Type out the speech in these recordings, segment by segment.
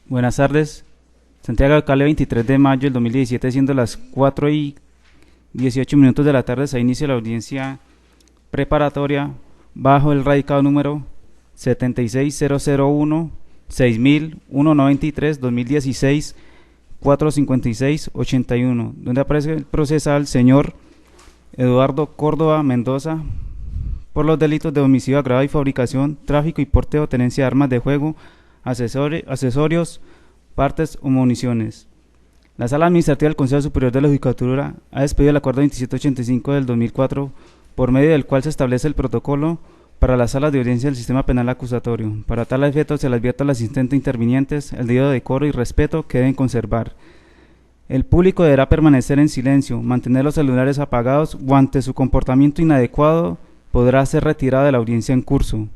Buenas tardes. Santiago de Cali, 23 de mayo del 2017, siendo las 4:18 de la tarde, se inicia la audiencia preparatoria bajo el radicado número 76001 6193 2016 456 81, donde aparece el procesal señor Eduardo Córdoba Mendoza por los delitos de homicidio agravado y fabricación, tráfico y porteo o tenencia de armas de fuego, accesorios, partes o municiones. La Sala Administrativa del Consejo Superior de la Judicatura ha despedido el acuerdo 2785 del 2004, por medio del cual se establece el protocolo para las salas de audiencia del sistema penal acusatorio. Para tal efecto se le advierte al asistente intervinientes el debido decoro y respeto que deben conservar. El público deberá permanecer en silencio, mantener los celulares apagados o ante su comportamiento inadecuado podrá ser retirado de la audiencia en curso.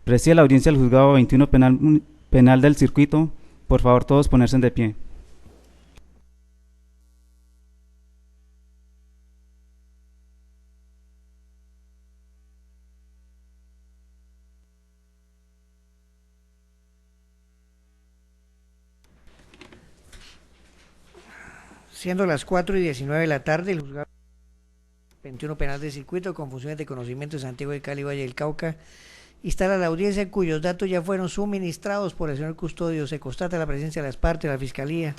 Preside la audiencia del juzgado 21 penal del circuito. Por favor, todos ponerse de pie. Siendo las 4:19 de la tarde, el juzgado 21 penal del circuito con funciones de conocimiento de Santiago de Cali, Valle del Cauca, instala la audiencia cuyos datos ya fueron suministrados por el señor custodio. Se constata la presencia de las partes de la Fiscalía.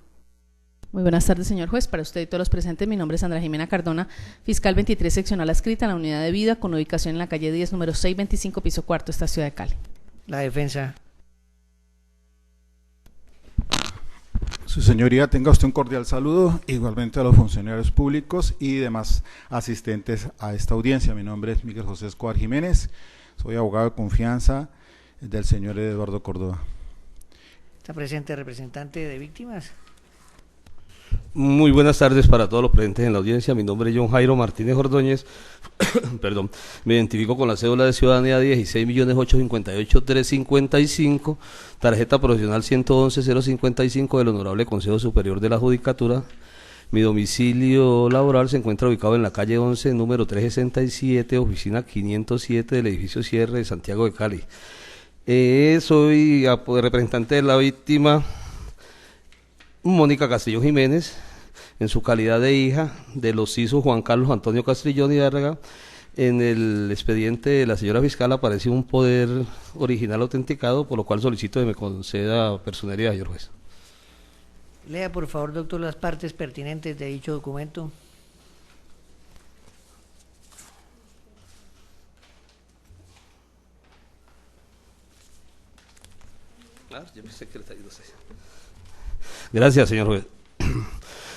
Muy buenas tardes, señor juez. Para usted y todos los presentes, mi nombre es Sandra Jimena Cardona, fiscal 23 seccional adscrita en la unidad de vida con ubicación en la calle 10, número 625, piso cuarto, esta ciudad de Cali. La defensa. Su señoría, tenga usted un cordial saludo, igualmente a los funcionarios públicos y demás asistentes a esta audiencia. Mi nombre es Miguel José Escobar Jiménez, soy abogado de confianza del señor Eduardo Córdoba. ¿Está presente el representante de víctimas? Muy buenas tardes para todos los presentes en la audiencia. Mi nombre es John Jairo Martínez Ordóñez. Perdón, me identifico con la cédula de ciudadanía 16.858.355, tarjeta profesional 111.055 del Honorable Consejo Superior de la Judicatura. Mi domicilio laboral se encuentra ubicado en la calle 11, número 367, oficina 507 del edificio Cierre de Santiago de Cali. Soy representante de la víctima Mónica Castrillón Jiménez, en su calidad de hija de los CISO Juan Carlos Antonio Castrillón Hidárraga. En el expediente de la señora fiscal aparece un poder original autenticado, por lo cual solicito que me conceda personería, señor juez. Lea, por favor, doctor, las partes pertinentes de dicho documento. Yo pensé que le estaba diciendo. Gracias, señor juez.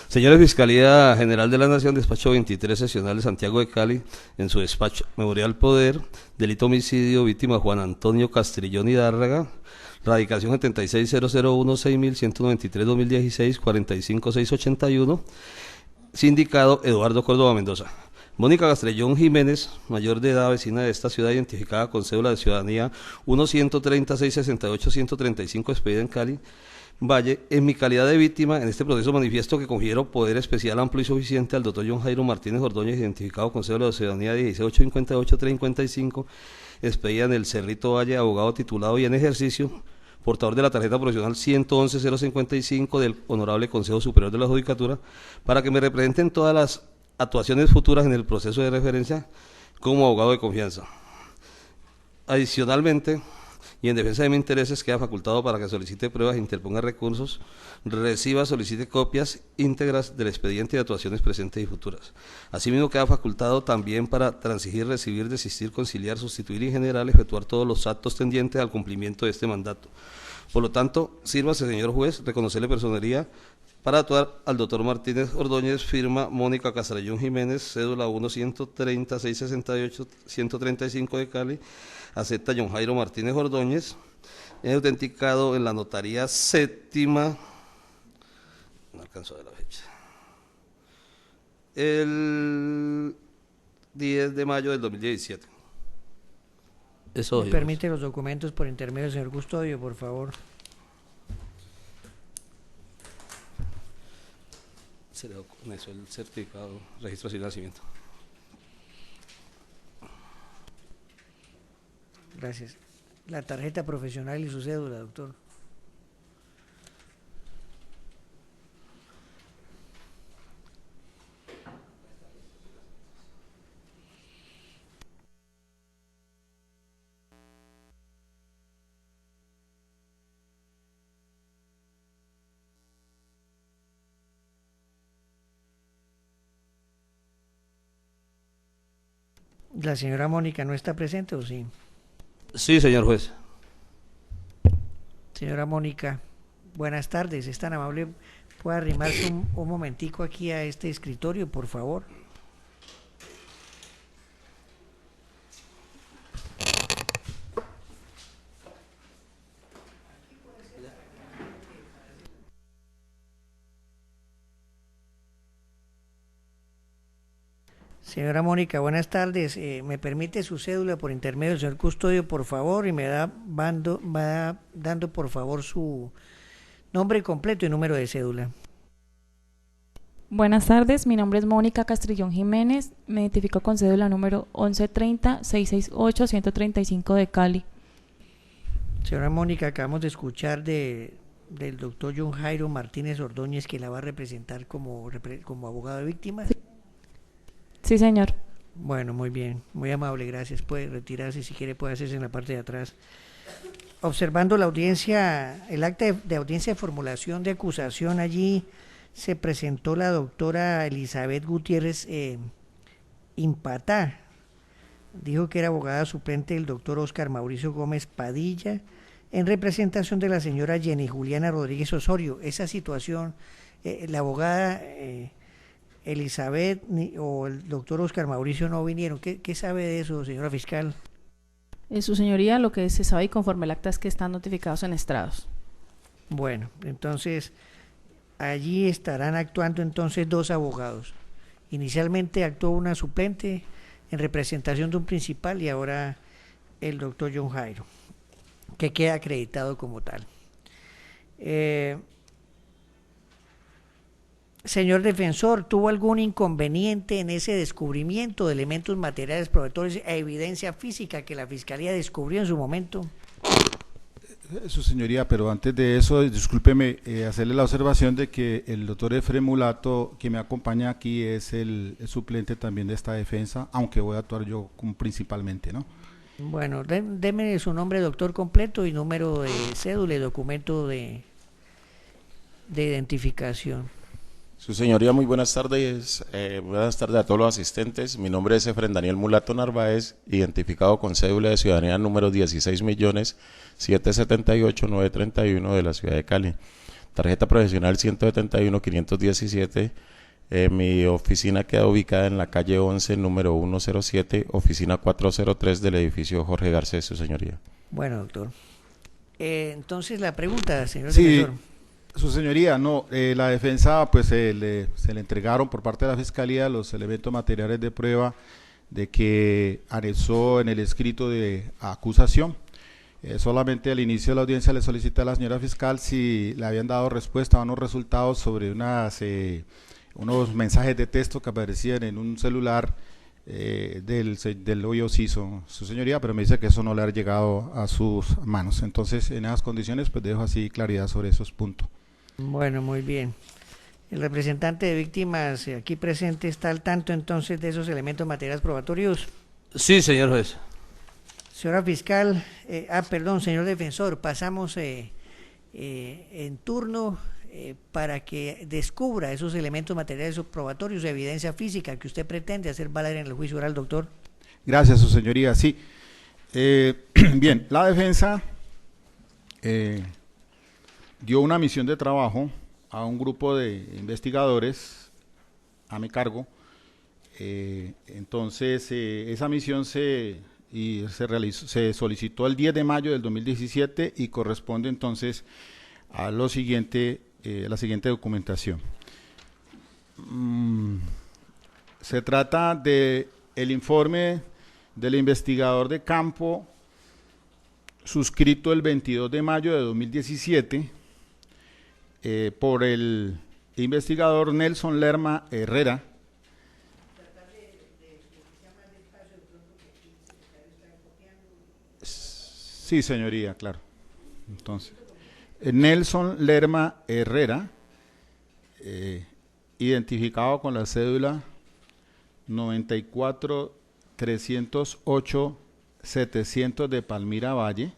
Señores Fiscalía General de la Nación, despacho 23 seccional de Santiago de Cali, en su despacho Memorial Poder, delito homicidio, víctima Juan Antonio Castrillón Hidárraga, radicación 760016.193-2016, 45681, sindicado Eduardo Córdoba Mendoza. Mónica Castrillón Jiménez, mayor de edad, vecina de esta ciudad, identificada con cédula de ciudadanía 1-130-668-135, expedida en Cali, Valle. En mi calidad de víctima, en este proceso manifiesto que confiero poder especial amplio y suficiente al doctor John Jairo Martínez Ordóñez, identificado con cédula de ciudadanía 16858-355, expedida en el Cerrito Valle, abogado titulado y en ejercicio, portador de la tarjeta profesional 111.055 del Honorable Consejo Superior de la Judicatura, para que me representen todas las actuaciones futuras en el proceso de referencia como abogado de confianza. Adicionalmente, y en defensa de mis intereses, queda facultado para que solicite pruebas, interponga recursos, reciba, solicite copias íntegras del expediente de actuaciones presentes y futuras. Asimismo, queda facultado también para transigir, recibir, desistir, conciliar, sustituir y en general efectuar todos los actos tendientes al cumplimiento de este mandato. Por lo tanto, sírvase, señor juez, reconocerle personería para actuar al doctor Martínez Ordóñez, firma Mónica Castrillón Jiménez, cédula 1-130-668-135 de Cali, acepta John Jairo Martínez Ordóñez, es autenticado en la notaría séptima, no alcanzó a ver la fecha, el 10 de mayo del 2017. Eso. ¿Me permite los documentos por intermedio del señor custodio, por favor? Se le da con eso el certificado, registro de nacimiento. Gracias. La tarjeta profesional y su cédula, doctor. La señora Mónica no está presente, ¿o sí? Sí, señor juez. Señora Mónica, buenas tardes. ¿Es tan amable? ¿Puede arrimarse un momentico aquí a este escritorio, por favor? Señora Mónica, buenas tardes. ¿Me permite su cédula por intermedio del señor custodio, por favor? Y me va dando, por favor, su nombre completo y número de cédula. Buenas tardes, mi nombre es Mónica Castrillón Jiménez, me identifico con cédula número 1130-668-135 de Cali. Señora Mónica, acabamos de escuchar del doctor John Jairo Martínez Ordóñez, que la va a representar como abogado de víctimas. Sí, señor. Bueno, muy bien, muy amable, gracias. Puede retirarse, si quiere puede hacerse en la parte de atrás. Observando la audiencia, el acta de audiencia de formulación de acusación, allí se presentó la doctora Elizabeth Gutiérrez Impatá. Dijo que era abogada suplente del doctor Oscar Mauricio Gómez Padilla, en representación de la señora Jenny Juliana Rodríguez Osorio. Esa situación, la abogada Elizabeth o el doctor Oscar Mauricio no vinieron. ¿Qué sabe de eso, señora fiscal? Su señoría, lo que se sabe y conforme el acta es que están notificados en estrados. Bueno, entonces allí estarán actuando entonces dos abogados. Inicialmente actuó una suplente en representación de un principal y ahora el doctor John Jairo, que queda acreditado como tal. Señor defensor, ¿tuvo algún inconveniente en ese descubrimiento de elementos materiales probatorios e evidencia física que la Fiscalía descubrió en su momento? Su señoría, pero antes de eso, discúlpeme hacerle la observación de que el doctor Efrem Mulato, que me acompaña aquí, es el suplente también de esta defensa, aunque voy a actuar yo principalmente, ¿no? Bueno, deme su nombre, doctor, completo y número de cédula y documento de identificación. Su señoría, muy buenas tardes. Buenas tardes a todos los asistentes. Mi nombre es Efrem Daniel Mulato Narváez, identificado con cédula de ciudadanía número 16.778.931 de la ciudad de Cali. Tarjeta profesional 171.517. Mi oficina queda ubicada en la calle 11, número 107, oficina 403 del edificio Jorge Garcés, su señoría. Bueno, doctor. Entonces la pregunta, señor Sí, defensor. su señoría, no, la defensa pues se le entregaron por parte de la Fiscalía los elementos materiales de prueba de que anexó en el escrito de acusación. Solamente al inicio de la audiencia le solicité a la señora fiscal si le habían dado respuesta a unos resultados sobre unos mensajes de texto que aparecían en un celular del hoyo CISO, su señoría, pero me dice que eso no le ha llegado a sus manos. Entonces, en esas condiciones, pues dejo así claridad sobre esos puntos. Bueno, muy bien. El representante de víctimas aquí presente está al tanto entonces de esos elementos materiales probatorios. Sí, señor juez. Señora fiscal, perdón, señor defensor, pasamos en turno para que descubra esos elementos materiales probatorios de evidencia física que usted pretende hacer valer en el juicio oral, doctor. Gracias, su señoría. Sí. Bien, la defensa dio una misión de trabajo a un grupo de investigadores a mi cargo. Entonces, esa misión se solicitó el 10 de mayo del 2017 y corresponde entonces a la siguiente documentación. Se trata de el informe del investigador de campo suscrito el 22 de mayo de 2017 por el investigador Nelson Lerma Herrera. Sí, señoría, claro. Entonces, Nelson Lerma Herrera, identificado con la cédula 94-308-700 de Palmira Valle.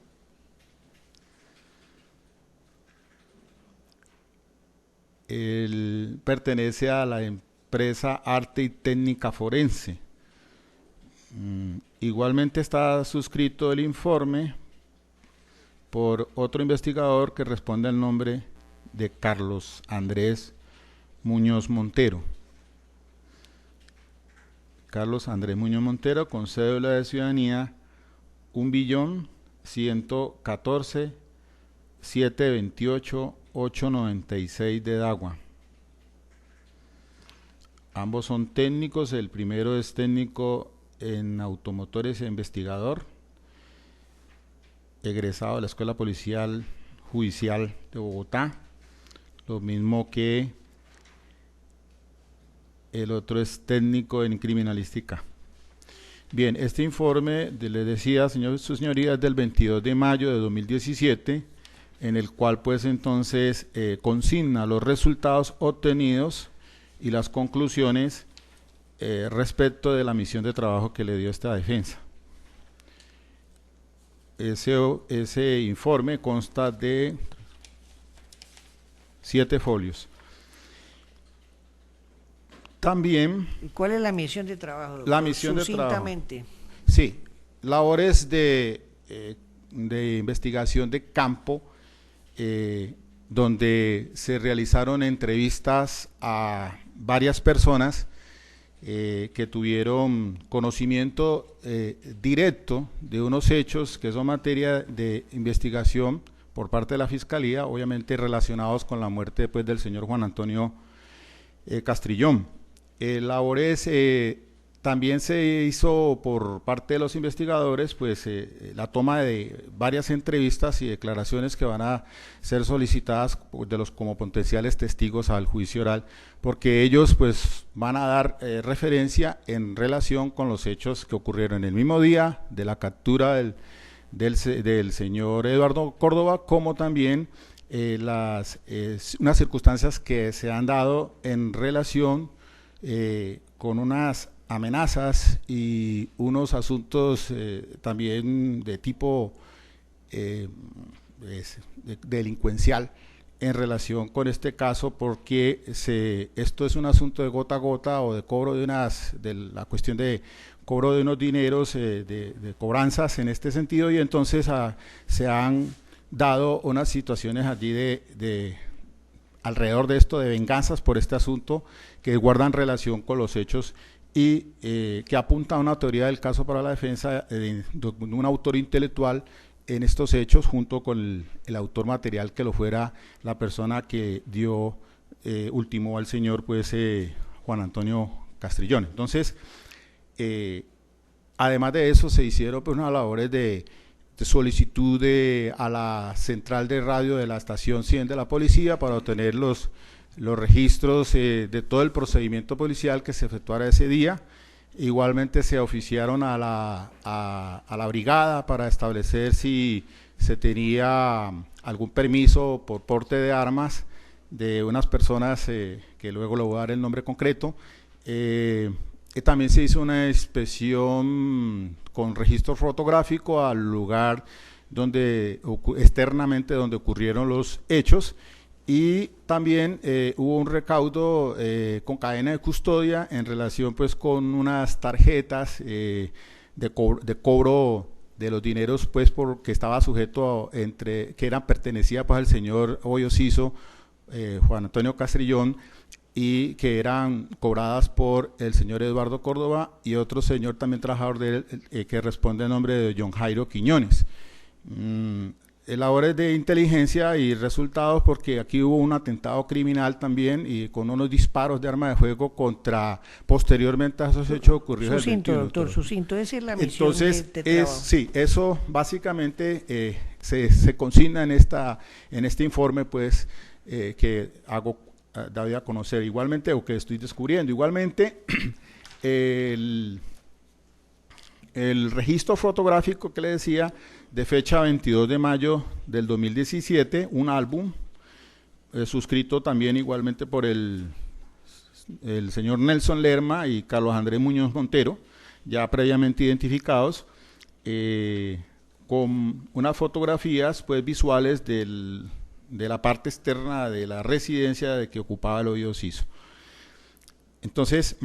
Él pertenece a la empresa Arte y Técnica Forense. Igualmente está suscrito el informe por otro investigador que responde al nombre de Carlos Andrés Muñoz Montero. Carlos Andrés Muñoz Montero, con cédula de ciudadanía 1.114.728.896 de Dagua. Ambos son técnicos, el primero es técnico en automotores e investigador, egresado de la Escuela Policial Judicial de Bogotá, lo mismo que el otro es técnico en criminalística. Bien, este informe, le decía, su señoría, es del 22 de mayo de 2017, en el cual pues entonces consigna los resultados obtenidos y las conclusiones respecto de la misión de trabajo que le dio esta defensa. Ese informe consta de 7 folios. También... ¿Y cuál es la misión de trabajo, doctor? La misión de trabajo. Sucintamente. Sí, labores de investigación de campo, donde se realizaron entrevistas a varias personas que tuvieron conocimiento directo de unos hechos que son materia de investigación por parte de la Fiscalía, obviamente relacionados con la muerte pues, del señor Juan Antonio Castrillón. Labores también se hizo por parte de los investigadores pues la toma de varias entrevistas y declaraciones que van a ser solicitadas de los como potenciales testigos al juicio oral, porque ellos pues van a dar referencia en relación con los hechos que ocurrieron el mismo día de la captura del señor Eduardo Córdoba, como también unas circunstancias que se han dado en relación con unas amenazas y unos asuntos también de tipo delincuencial en relación con este caso, porque esto es un asunto de gota a gota o de cobro de la cuestión de cobro de unos dineros, de cobranzas en este sentido, y entonces se han dado unas situaciones allí alrededor de esto, de venganzas por este asunto que guardan relación con los hechos y que apunta a una teoría del caso para la defensa de un autor intelectual en estos hechos, junto con el autor material que lo fuera la persona que ultimó al señor pues Juan Antonio Castrillón. Entonces, además de eso, se hicieron pues unas labores de solicitud a la central de radio de la estación 100 de la policía para obtener los registros de todo el procedimiento policial que se efectuara ese día. Igualmente se oficiaron a la brigada para establecer si se tenía algún permiso por porte de armas de unas personas que luego le voy a dar el nombre concreto. También se hizo una inspección con registro fotográfico al lugar externamente donde ocurrieron los hechos, y también hubo un recaudo con cadena de custodia en relación pues con unas tarjetas de cobro de los dineros pues porque estaba sujeto pertenecía pues al señor Hoyo Siso, Juan Antonio Castrillón, y que eran cobradas por el señor Eduardo Córdoba y otro señor también trabajador de él que responde al nombre de John Jairo Quiñones. Labores de inteligencia y resultados, porque aquí hubo un atentado criminal también y con unos disparos de arma de fuego posteriormente a esos hechos ocurridos. Sucinto, doctor, sucinto, esa es la misión. Entonces, de trabajo. Sí, eso básicamente se consigna en este informe pues que hago David a conocer igualmente, o que estoy descubriendo. Igualmente, el registro fotográfico que le decía, de fecha 22 de mayo del 2017, un álbum suscrito también igualmente por el señor Nelson Lerma y Carlos Andrés Muñoz Montero, ya previamente identificados, con unas fotografías pues visuales de la parte externa de la residencia de que ocupaba el Hoyo Siso. Entonces,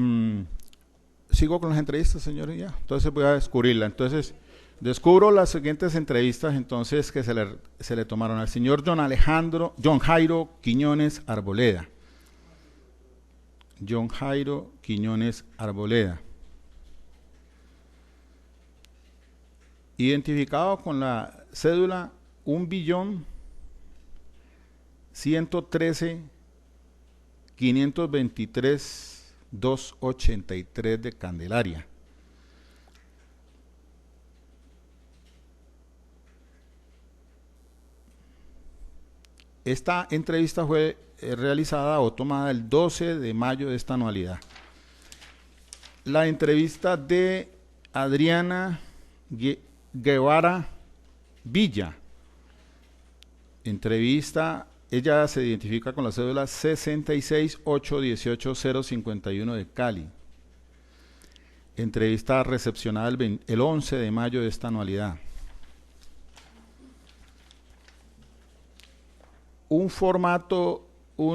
sigo con las entrevistas, señoría. Entonces voy a descubrirla. Entonces, descubro las siguientes entrevistas entonces que se le tomaron al señor John Jairo Quiñones Arboleda. John Jairo Quiñones Arboleda. Identificado con la cédula 1.113.523.283 de Candelaria. Esta entrevista fue realizada o tomada el 12 de mayo de esta anualidad. La entrevista de Adriana Guevara Villa. Entrevista, ella se identifica con la cédula 66818051 de Cali. Entrevista recepcionada el 11 de mayo de esta anualidad.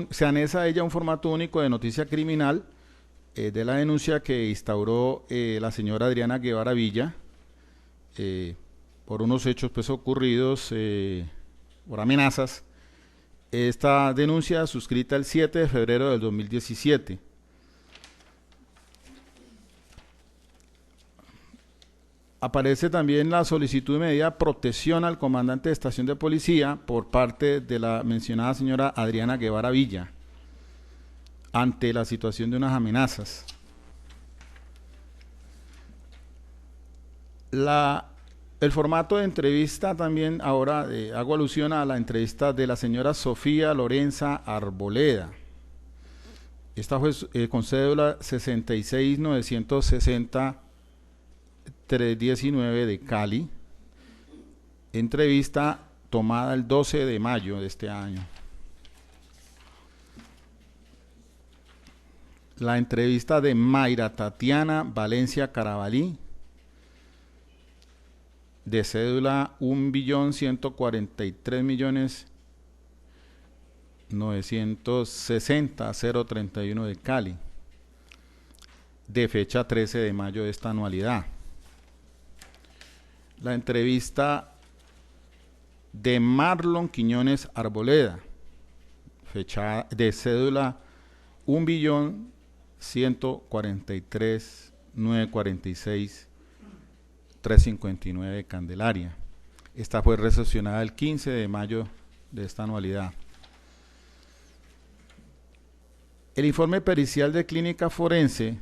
Se anexa a ella un formato único de noticia criminal de la denuncia que instauró la señora Adriana Guevara Villa por unos hechos pues ocurridos por amenazas. Esta denuncia suscrita el 7 de febrero del 2017. Aparece también la solicitud de medida de protección al comandante de estación de policía por parte de la mencionada señora Adriana Guevara Villa ante la situación de unas amenazas. El formato de entrevista también ahora hago alusión a la entrevista de la señora Sofía Lorenza Arboleda. Esta fue con cédula 66.960.319 de Cali. Entrevista tomada el 12 de mayo de este año. La entrevista de Mayra Tatiana Valencia Carabalí, de cédula 1.143.960.031 de Cali, de fecha 13 de mayo de esta anualidad. La entrevista de Marlon Quiñones Arboleda, fecha de cédula 1.143.946.359 de Candelaria. Esta fue recepcionada el 15 de mayo de esta anualidad. El informe pericial de clínica forense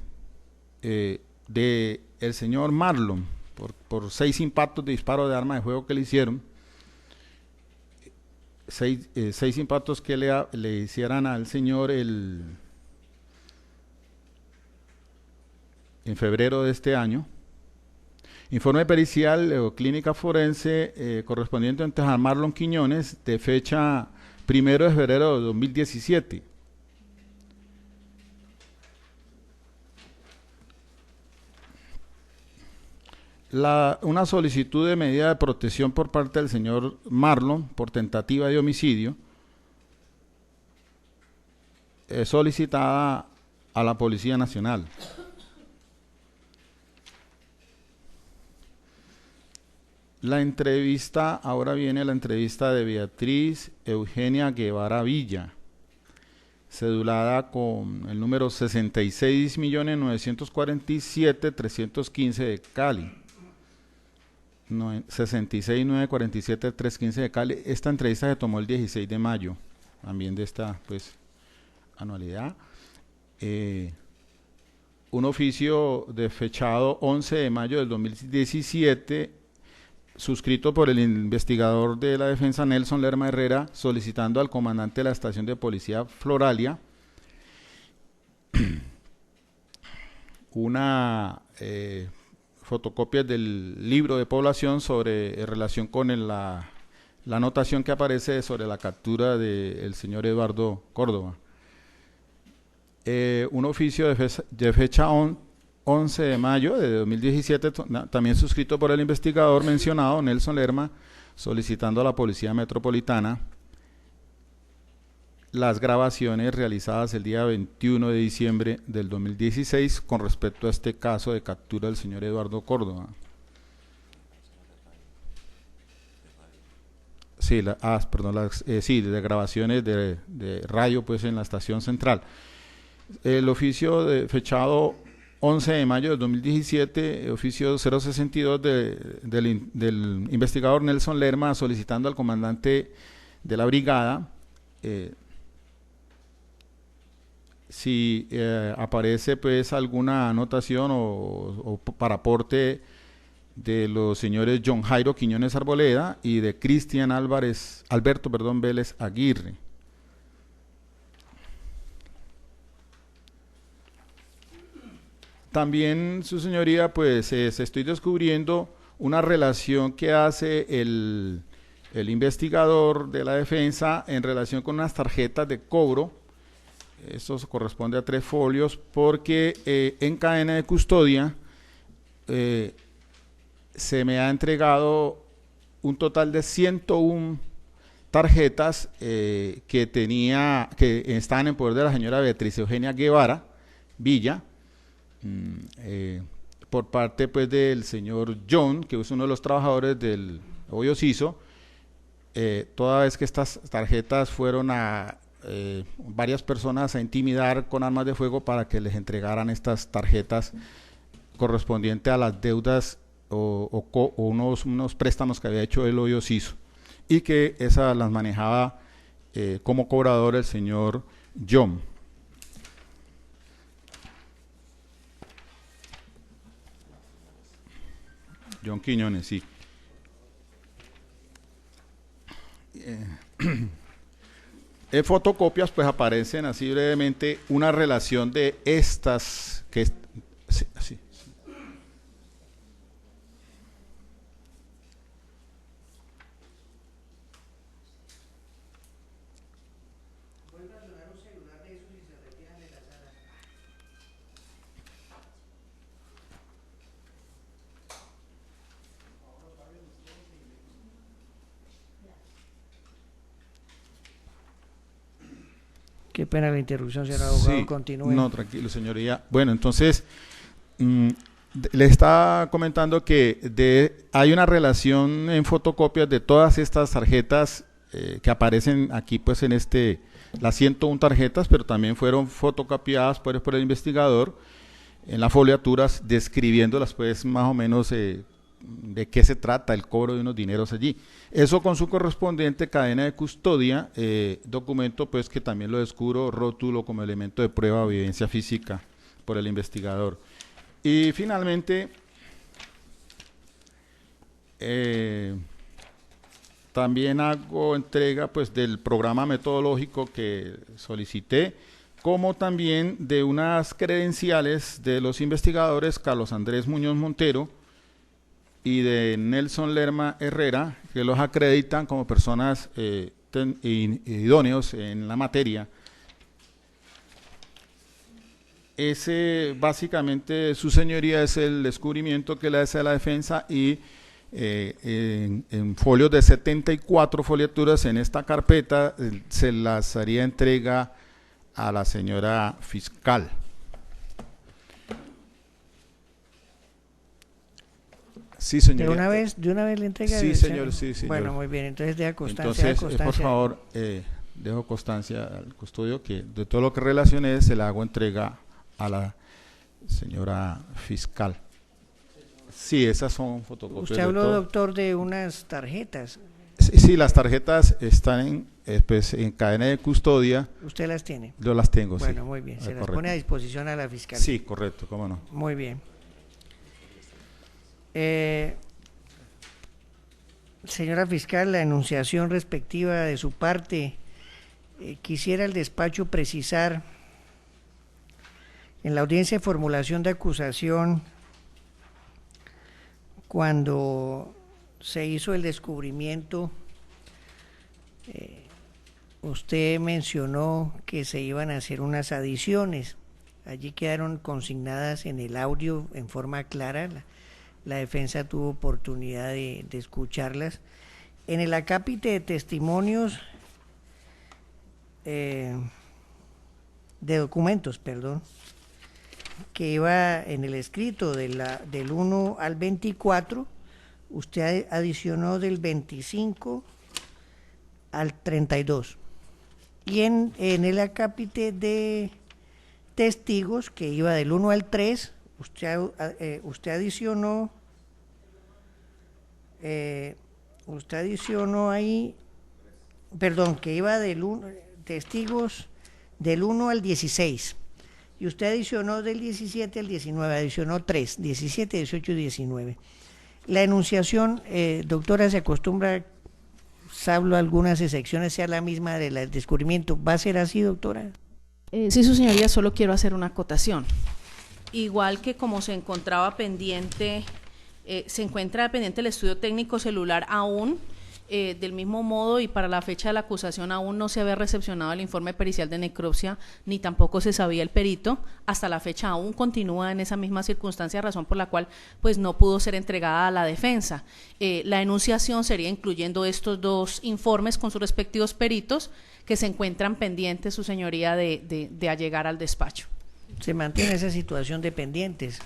de el señor Marlon por 6 impactos de disparo de arma de fuego que le hicieron, 6 impactos que le hicieran al señor en febrero de este año. Informe pericial o clínica forense correspondiente a Marlon Quiñones de fecha 1 de febrero de 2017. Una solicitud de medida de protección por parte del señor Marlon por tentativa de homicidio solicitada a la Policía Nacional. La entrevista, ahora viene la entrevista de Beatriz Eugenia Guevara Villa, cedulada con el número 66.947.315 de Cali. 66.947.315 de Cali. Esta entrevista se tomó el 16 de mayo, también de esta pues anualidad. Un oficio de fechado 11 de mayo del 2017, suscrito por el investigador de la defensa Nelson Lerma Herrera, solicitando al comandante de la estación de policía Floralia una fotocopia del libro de población en relación con la anotación que aparece sobre la captura del señor Eduardo Córdoba. Un oficio de fecha 11 de mayo de 2017, también suscrito por el investigador mencionado, Nelson Lerma, solicitando a la Policía Metropolitana las grabaciones realizadas el día 21 de diciembre del 2016 con respecto a este caso de captura del señor Eduardo Córdoba. Sí, de grabaciones de radio pues en la estación central. El oficio fechado 11 de mayo de 2017, oficio 062 del investigador Nelson Lerma, solicitando al comandante de la brigada si aparece pues alguna anotación o para aporte de los señores John Jairo Quiñones Arboleda y de Cristian Alberto Vélez Aguirre. También, su señoría, pues estoy descubriendo una relación que hace el investigador de la defensa en relación con unas tarjetas de cobro. Esto corresponde a 3 folios, porque en cadena de custodia se me ha entregado un total de 101 tarjetas que estaban en poder de la señora Beatriz Eugenia Guevara Villa, por parte pues del señor John, que es uno de los trabajadores del Hoyo Siso, toda vez que estas tarjetas fueron a varias personas a intimidar con armas de fuego para que les entregaran estas tarjetas correspondientes a las deudas o unos préstamos que había hecho el Hoyo Siso, y que esas las manejaba como cobrador el señor John. John Quiñones, sí. En fotocopias pues aparecen así brevemente una relación de estas que sí, así. Qué pena la interrupción, señor abogado, Sí, continúe. no, tranquilo, señoría. Bueno, entonces, le estaba comentando que hay una relación en fotocopias de todas estas tarjetas que aparecen aquí, pues en las 101 tarjetas, pero también fueron fotocopiadas por el investigador en las foliaturas, describiéndolas, pues más o menos de qué se trata el cobro de unos dineros allí. Eso con su correspondiente cadena de custodia, documento pues que también lo descubro rótulo como elemento de prueba o evidencia física por el investigador. Y finalmente, también hago entrega pues del programa metodológico que solicité, como también de unas credenciales de los investigadores Carlos Andrés Muñoz Montero y de Nelson Lerma Herrera, que los acreditan como personas idóneos en la materia. Ese básicamente, su señoría, es el descubrimiento que le hace a la defensa, y en folios de 74 foliaturas en esta carpeta se las haría entrega a la señora fiscal. Sí, señor. ¿De una vez le entrega? Sí, señor, sí, señor. Bueno, muy bien, entonces deja constancia. Entonces, por favor, dejo constancia al custodio que de todo lo que relacioné se le hago entrega a la señora fiscal. Sí, esas son fotocopias. Usted habló, doctor, de unas tarjetas. Sí, las tarjetas están en cadena de custodia. ¿Usted las tiene? Yo las tengo, sí. Bueno, muy bien, se las pone a disposición a la fiscalía. Sí, correcto, cómo no. Muy bien. Señora fiscal, la enunciación respectiva de su parte, quisiera el despacho precisar en la audiencia de formulación de acusación, cuando se hizo el descubrimiento, usted mencionó que se iban a hacer unas adiciones. Allí quedaron consignadas en el audio en forma clara. La defensa tuvo oportunidad de escucharlas. En el acápite de testimonios de documentos, perdón, que iba en el escrito del 1 al 24, usted adicionó del 25 al 32. Y en el acápite de testigos, que iba del 1 al 3, usted adicionó ahí, perdón, que iba testigos del 1 al 16, y usted adicionó del 17 al 19, adicionó 3, 17, 18 y 19. La enunciación, doctora, se acostumbra, salvo algunas excepciones, sea la misma del descubrimiento. ¿Va a ser así, doctora? Sí, su señoría, solo quiero hacer una acotación. Igual que como se encontraba pendiente, se encuentra pendiente el estudio técnico celular aún, del mismo modo, y para la fecha de la acusación aún no se había recepcionado el informe pericial de necropsia, ni tampoco se sabía el perito. Hasta la fecha aún continúa en esa misma circunstancia, razón por la cual pues no pudo ser entregada a la defensa. La enunciación sería incluyendo estos dos informes con sus respectivos peritos, que se encuentran pendientes, su señoría, de allegar al despacho. Se mantiene esa situación de pendientes.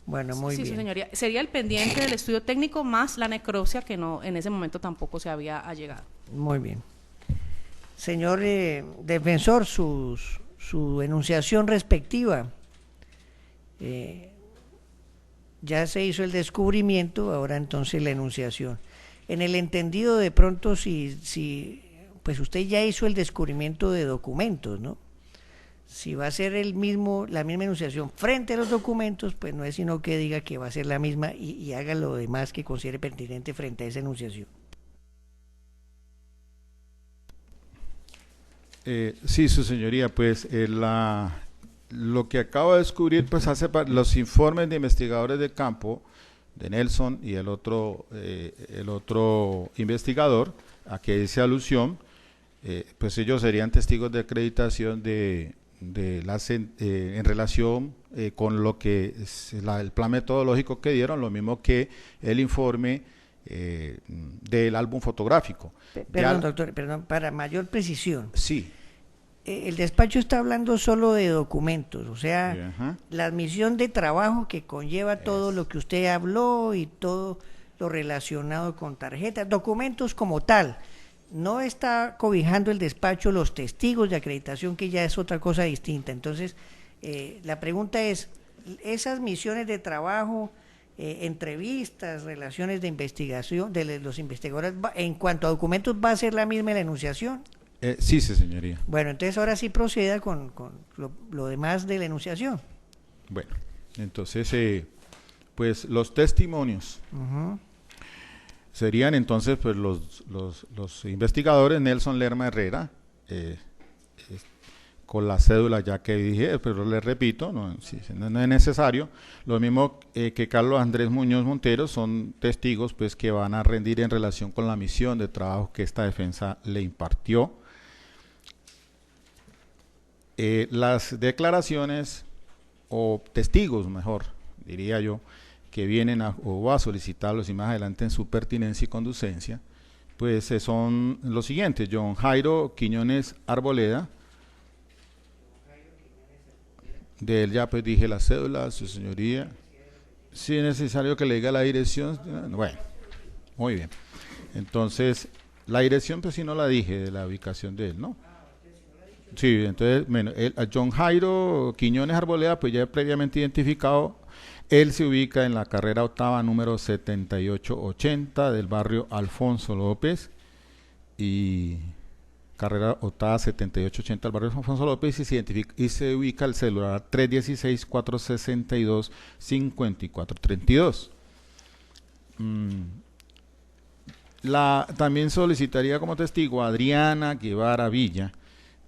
Bueno, muy bien. Sí, su señoría. Sería el pendiente del estudio técnico más la necropsia, que no, en ese momento tampoco se había allegado. Muy bien. Señor defensor, su enunciación respectiva. Ya se hizo el descubrimiento, ahora entonces la enunciación. En el entendido, de pronto, si pues usted ya hizo el descubrimiento de documentos, ¿no? Si va a ser la misma enunciación frente a los documentos, pues no es sino que diga que va a ser la misma y haga lo demás que considere pertinente frente a esa enunciación. Sí, su señoría, pues lo que acabo de descubrir, pues hace los informes de investigadores de campo, de Nelson y el otro investigador, a que hice alusión, pues ellos serían testigos de acreditación en relación con lo que es el plan metodológico que dieron, lo mismo que el informe del álbum fotográfico. Perdón, doctor, para mayor precisión. Sí. El despacho está hablando solo de documentos, o sea, Ajá. La admisión de trabajo que conlleva todo lo que usted habló y todo lo relacionado con tarjetas, documentos como tal. No está cobijando el despacho los testigos de acreditación, que ya es otra cosa distinta. Entonces, la pregunta es, esas misiones de trabajo, entrevistas, relaciones de investigación de los investigadores, en cuanto a documentos, ¿va a ser la misma la enunciación? Sí, señoría. Bueno, entonces ahora sí proceda con lo demás de la enunciación. Bueno, entonces, pues los testimonios. Uh-huh. Serían entonces pues los investigadores Nelson Lerma Herrera, con la cédula ya que dije, pero le repito, no es necesario. Lo mismo que Carlos Andrés Muñoz Montero, son testigos pues que van a rendir en relación con la misión de trabajo que esta defensa le impartió. Las declaraciones, o testigos mejor, diría yo, que vienen a solicitarlos y más adelante en su pertinencia y conducencia, pues son los siguientes: John Jairo Quiñones Arboleda, de él ya pues dije la cédula, su señoría. Si es necesario que le diga la dirección, bueno, muy bien. Entonces, la dirección pues si no la dije, de la ubicación de él, ¿no? Sí, entonces, bueno, a John Jairo Quiñones Arboleda, pues ya previamente identificado. Él se ubica en la carrera octava número 7880 del barrio Alfonso López, y carrera octava 7880 del barrio Alfonso López, y se ubica el celular 316-462-5432. También solicitaría como testigo a Adriana Guevara Villa,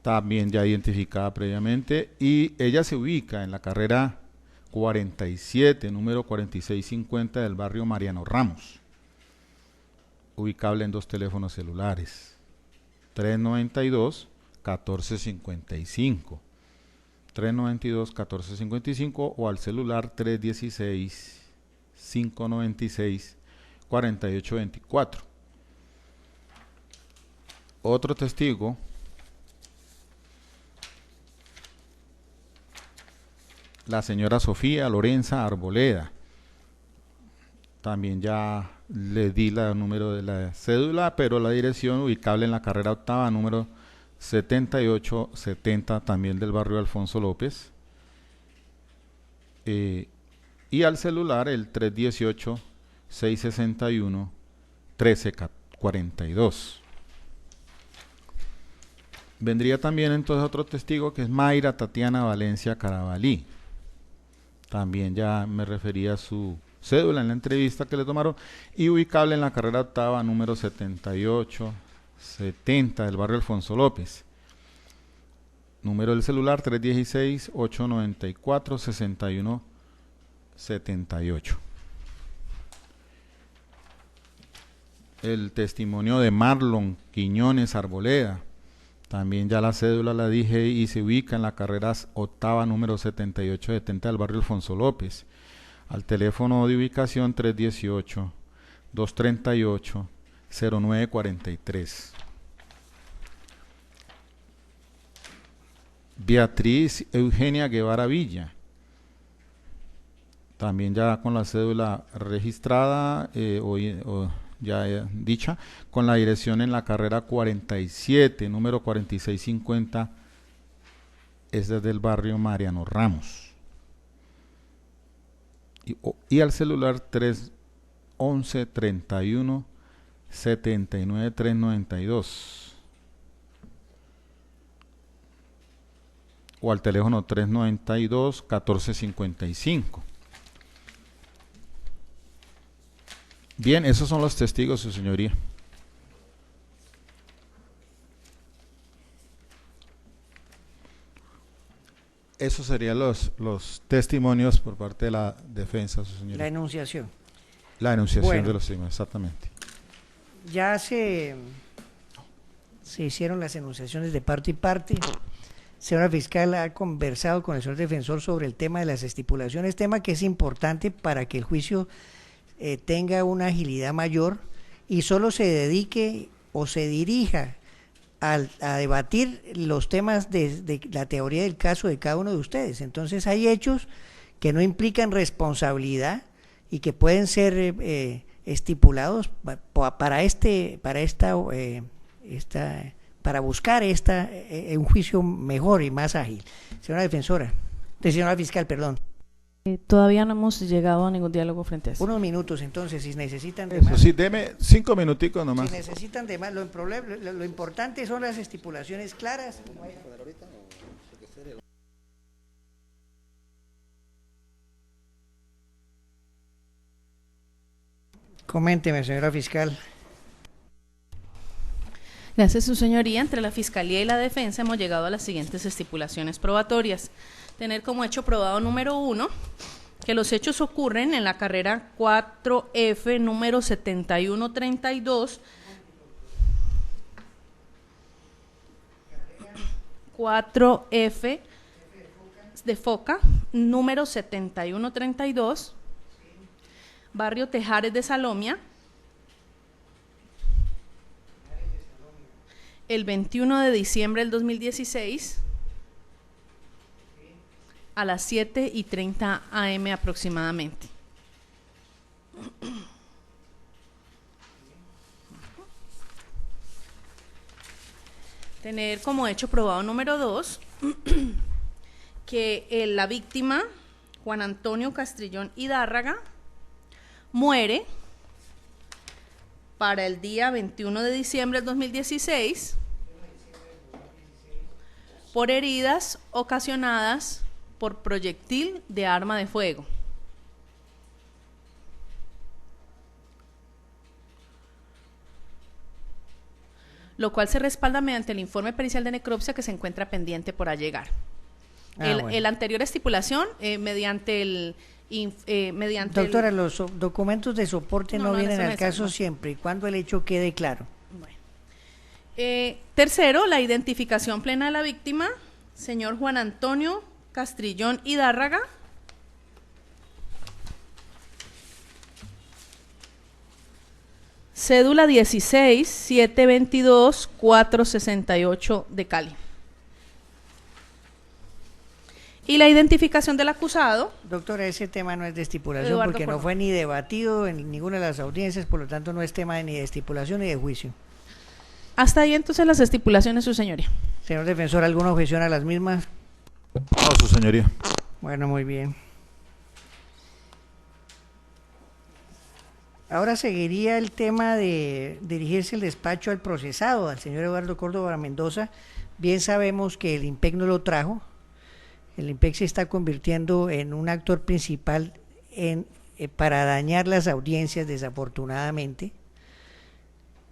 también ya identificada previamente, y ella se ubica en la carrera 47, número 4650 del barrio Mariano Ramos, ubicable en dos teléfonos celulares, 392-1455, 392-1455, o al celular 316-596-4824. Otro testigo la señora Sofía Lorenza Arboleda. También ya le di el número de la cédula, pero la dirección ubicable en la carrera octava, número 7870, también del barrio Alfonso López. Y al celular el 318-661-1342. Vendría también entonces otro testigo que es Mayra Tatiana Valencia Carabalí. También ya me refería a su cédula en la entrevista que le tomaron, y ubicable en la carrera octava, número 7870 del barrio Alfonso López. Número del celular 316-894-6178. El testimonio de Marlon Quiñones Arboleda, también ya la cédula la dije, y se ubica en la carrera octava, número 7870 del barrio Alfonso López. Al teléfono de ubicación 318-238-0943. Beatriz Eugenia Guevara Villa, también ya con la cédula registrada ya dicha, con la dirección en la carrera 47, número 4650, es desde el barrio Mariano Ramos. Y al celular 311-31-79-392. O al teléfono 392-1455. Bien, esos son los testigos, su señoría. Esos serían los testimonios por parte de la defensa, su señoría. La enunciación. La enunciación Bueno, de los testimonios, exactamente. Ya se hicieron las enunciaciones de parte y parte. Señora fiscal ha conversado con el señor defensor sobre el tema de las estipulaciones, tema que es importante para que el juicio tenga una agilidad mayor y solo se dedique o se dirija a debatir los temas de la teoría del caso de cada uno de ustedes. Entonces hay hechos que no implican responsabilidad y que pueden ser estipulados para buscar un juicio mejor y más ágil. Señora defensora, señora fiscal, perdón. Todavía no hemos llegado a ningún diálogo frente a eso. Unos minutos entonces, si necesitan de Eso más. sí, deme 5 minuticos nomás. Si necesitan de más, lo importante son las estipulaciones claras. Coménteme, señora fiscal. Gracias, su señoría. Entre la Fiscalía y la Defensa hemos llegado a las siguientes estipulaciones probatorias. Tener como hecho probado número 1, que los hechos ocurren en la carrera 4F, número 7132, 4F de Foca, número 7132, barrio Tejares de Salomia, el 21 de diciembre del 2016, a las 7:30 AM aproximadamente. Tener como hecho probado número 2 que la víctima, Juan Antonio Castrillón Hidárraga, muere para el día 21 de diciembre del 2016 por heridas ocasionadas por proyectil de arma de fuego. Lo cual se respalda mediante el informe pericial de necropsia que se encuentra pendiente por allegar. El anterior estipulación, mediante el... Doctora, los documentos de soporte no vienen al caso siempre y cuando el hecho quede claro. Bueno. Tercero, la identificación plena de la víctima, señor Juan Antonio Castrillón Hidárraga, cédula 16-722-468 de Cali. y la identificación del acusado. Doctora, ese tema no es de estipulación Eduardo porque no Córdoba. fue ni debatido en ninguna de las audiencias, por lo tanto no es tema ni de estipulación ni de juicio. Hasta ahí entonces las estipulaciones, su señoría. Señor defensor, ¿alguna objeción a las mismas? No, su señoría. Bueno, muy bien. Ahora seguiría el tema de dirigirse el despacho al procesado, al señor Eduardo Córdoba Mendoza. Bien sabemos que el IMPEC no lo trajo. El IMPEC se está convirtiendo en un actor principal para dañar las audiencias, desafortunadamente.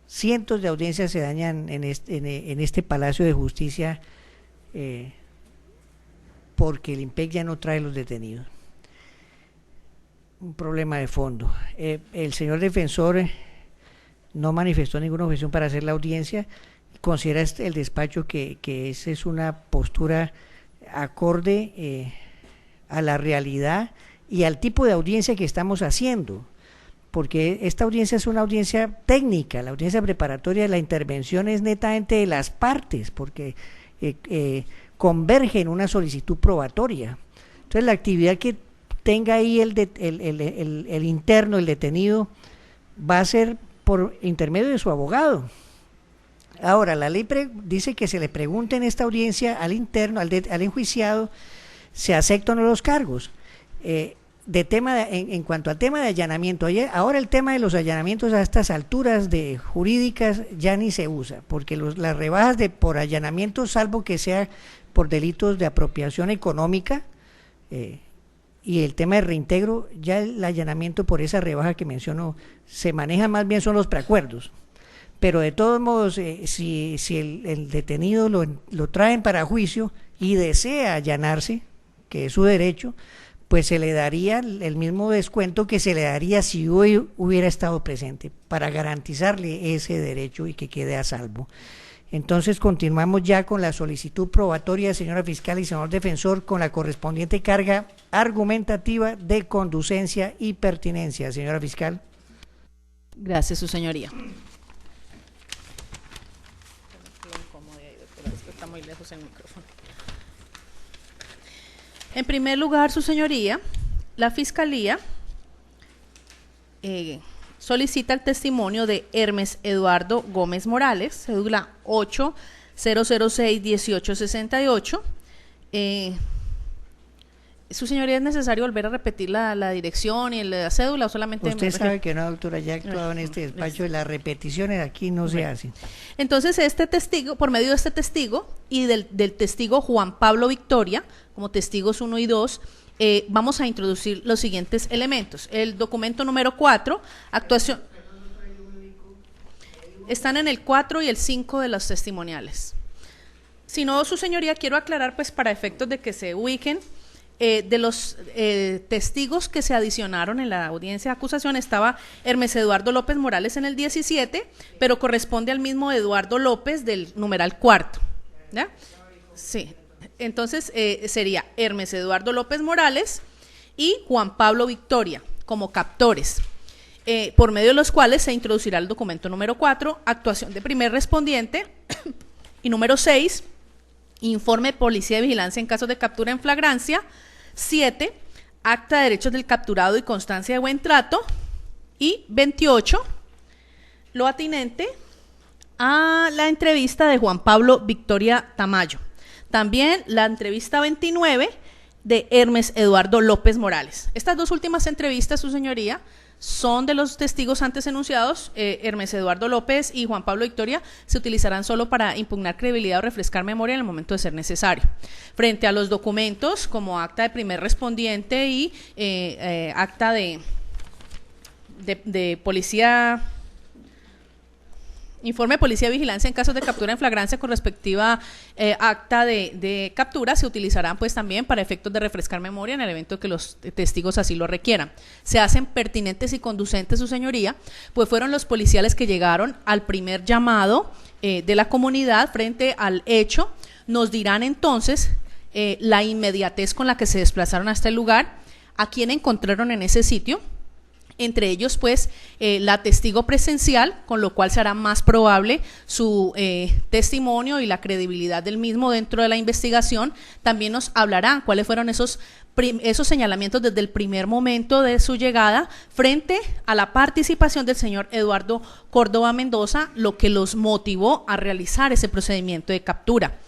Cientos de audiencias se dañan en este Palacio de Justicia porque el IMPEC ya no trae los detenidos. Un problema de fondo. El señor defensor no manifestó ninguna objeción para hacer la audiencia. Considera el despacho que esa es una postura acorde a la realidad y al tipo de audiencia que estamos haciendo, porque esta audiencia es una audiencia técnica, la audiencia preparatoria, la intervención es netamente de las partes, porque converge en una solicitud probatoria. Entonces la actividad que tenga ahí el interno, el detenido, va a ser por intermedio de su abogado. Ahora, la ley dice que se le pregunte en esta audiencia al interno, al enjuiciado, se aceptan o no los cargos. En cuanto al tema de allanamiento, ahora el tema de los allanamientos a estas alturas jurídicas ya ni se usa, porque las rebajas por allanamiento, salvo que sea por delitos de apropiación económica, y el tema de reintegro, ya el allanamiento por esa rebaja que menciono se maneja más bien son los preacuerdos. Pero de todos modos, si el detenido lo traen para juicio y desea allanarse, que es su derecho, pues se le daría el mismo descuento que se le daría si hoy hubiera estado presente, para garantizarle ese derecho y que quede a salvo. Entonces continuamos ya con la solicitud probatoria, señora fiscal y señor defensor, con la correspondiente carga argumentativa de conducencia y pertinencia. Señora fiscal. Gracias, su señoría. Está muy lejos el micrófono. En primer lugar, su señoría, la Fiscalía solicita el testimonio de Hermes Eduardo Gómez Morales, cédula 8-006-1868. Su señoría, ¿es necesario volver a repetir la dirección y la cédula o solamente? Usted sabe que no, doctora, ya ha actuado en este despacho y las repeticiones aquí no se hacen. Entonces, este testigo, por medio de este testigo y del testigo Juan Pablo Victoria, como testigos 1 y 2, vamos a introducir los siguientes elementos. El documento número 4, actuación. Están en el 4 y el 5 de los testimoniales. Si no, su señoría, quiero aclarar, pues para efectos de que se ubiquen, de los testigos que se adicionaron en la audiencia de acusación estaba Hermes Eduardo López Morales en el 17, pero corresponde al mismo Eduardo López del numeral 4, ¿ya? Sí, entonces sería Hermes Eduardo López Morales y Juan Pablo Victoria como captores, por medio de los cuales se introducirá el documento número 4, actuación de primer respondiente, y número 6, informe de policía de vigilancia en caso de captura en flagrancia. 7, acta de derechos del capturado y constancia de buen trato. Y 28, lo atinente a la entrevista de Juan Pablo Victoria Tamayo. También la entrevista 29 de Hermes Eduardo López Morales. Estas dos últimas entrevistas, su señoría, son de los testigos antes enunciados. Hermes Eduardo López y Juan Pablo Victoria se utilizarán solo para impugnar credibilidad o refrescar memoria en el momento de ser necesario. Frente a los documentos como acta de primer respondiente y acta de policía, informe de policía de vigilancia en casos de captura en flagrancia con respectiva acta de captura, se utilizarán pues también para efectos de refrescar memoria en el evento que los testigos así lo requieran. Se hacen pertinentes y conducentes, su señoría, pues fueron los policiales que llegaron al primer llamado de la comunidad frente al hecho. Nos dirán entonces la inmediatez con la que se desplazaron hasta el lugar, a quién encontraron en ese sitio entre ellos pues la testigo presencial, con lo cual será más probable su testimonio y la credibilidad del mismo dentro de la investigación. También nos hablarán cuáles fueron esos señalamientos desde el primer momento de su llegada frente a la participación del señor Eduardo Córdoba Mendoza, lo que los motivó a realizar ese procedimiento de captura.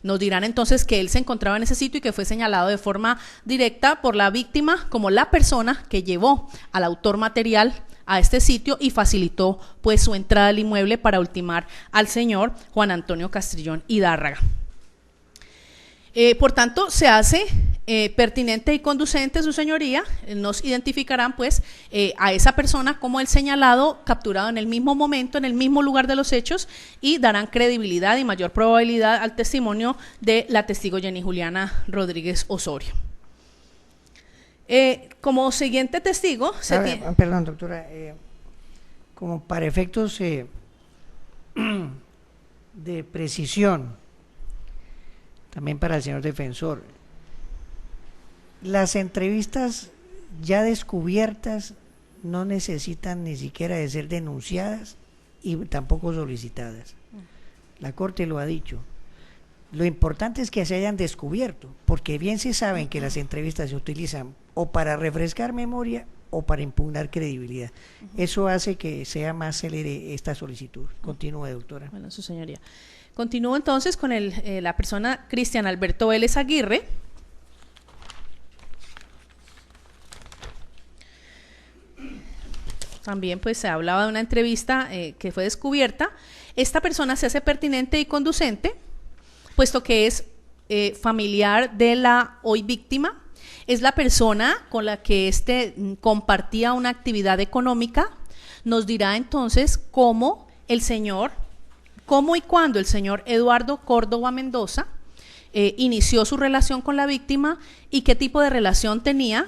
Nos dirán entonces que él se encontraba en ese sitio y que fue señalado de forma directa por la víctima como la persona que llevó al autor material a este sitio y facilitó pues su entrada al inmueble para ultimar al señor Juan Antonio Castrillón Hidárraga. Por tanto, se hace pertinente y conducente, su señoría, nos identificarán pues a esa persona como el señalado, capturado en el mismo momento, en el mismo lugar de los hechos, y darán credibilidad y mayor probabilidad al testimonio de la testigo Jenny Juliana Rodríguez Osorio. Como siguiente testigo… Perdón, doctora, como para efectos de precisión, también para el señor defensor, las entrevistas ya descubiertas no necesitan ni siquiera de ser denunciadas y tampoco solicitadas. La Corte lo ha dicho. Lo importante es que se hayan descubierto, porque bien se saben que las entrevistas se utilizan o para refrescar memoria o para impugnar credibilidad. Eso hace que sea más célere esta solicitud. Continúe, doctora. Bueno, su señoría. Continúo entonces con la persona Cristian Alberto Vélez Aguirre. También pues se hablaba de una entrevista que fue descubierta. Esta persona se hace pertinente y conducente, puesto que es familiar de la hoy víctima. Es la persona con la que compartía una actividad económica. Nos dirá entonces cómo y cuándo el señor Eduardo Córdoba Mendoza inició su relación con la víctima y qué tipo de relación tenía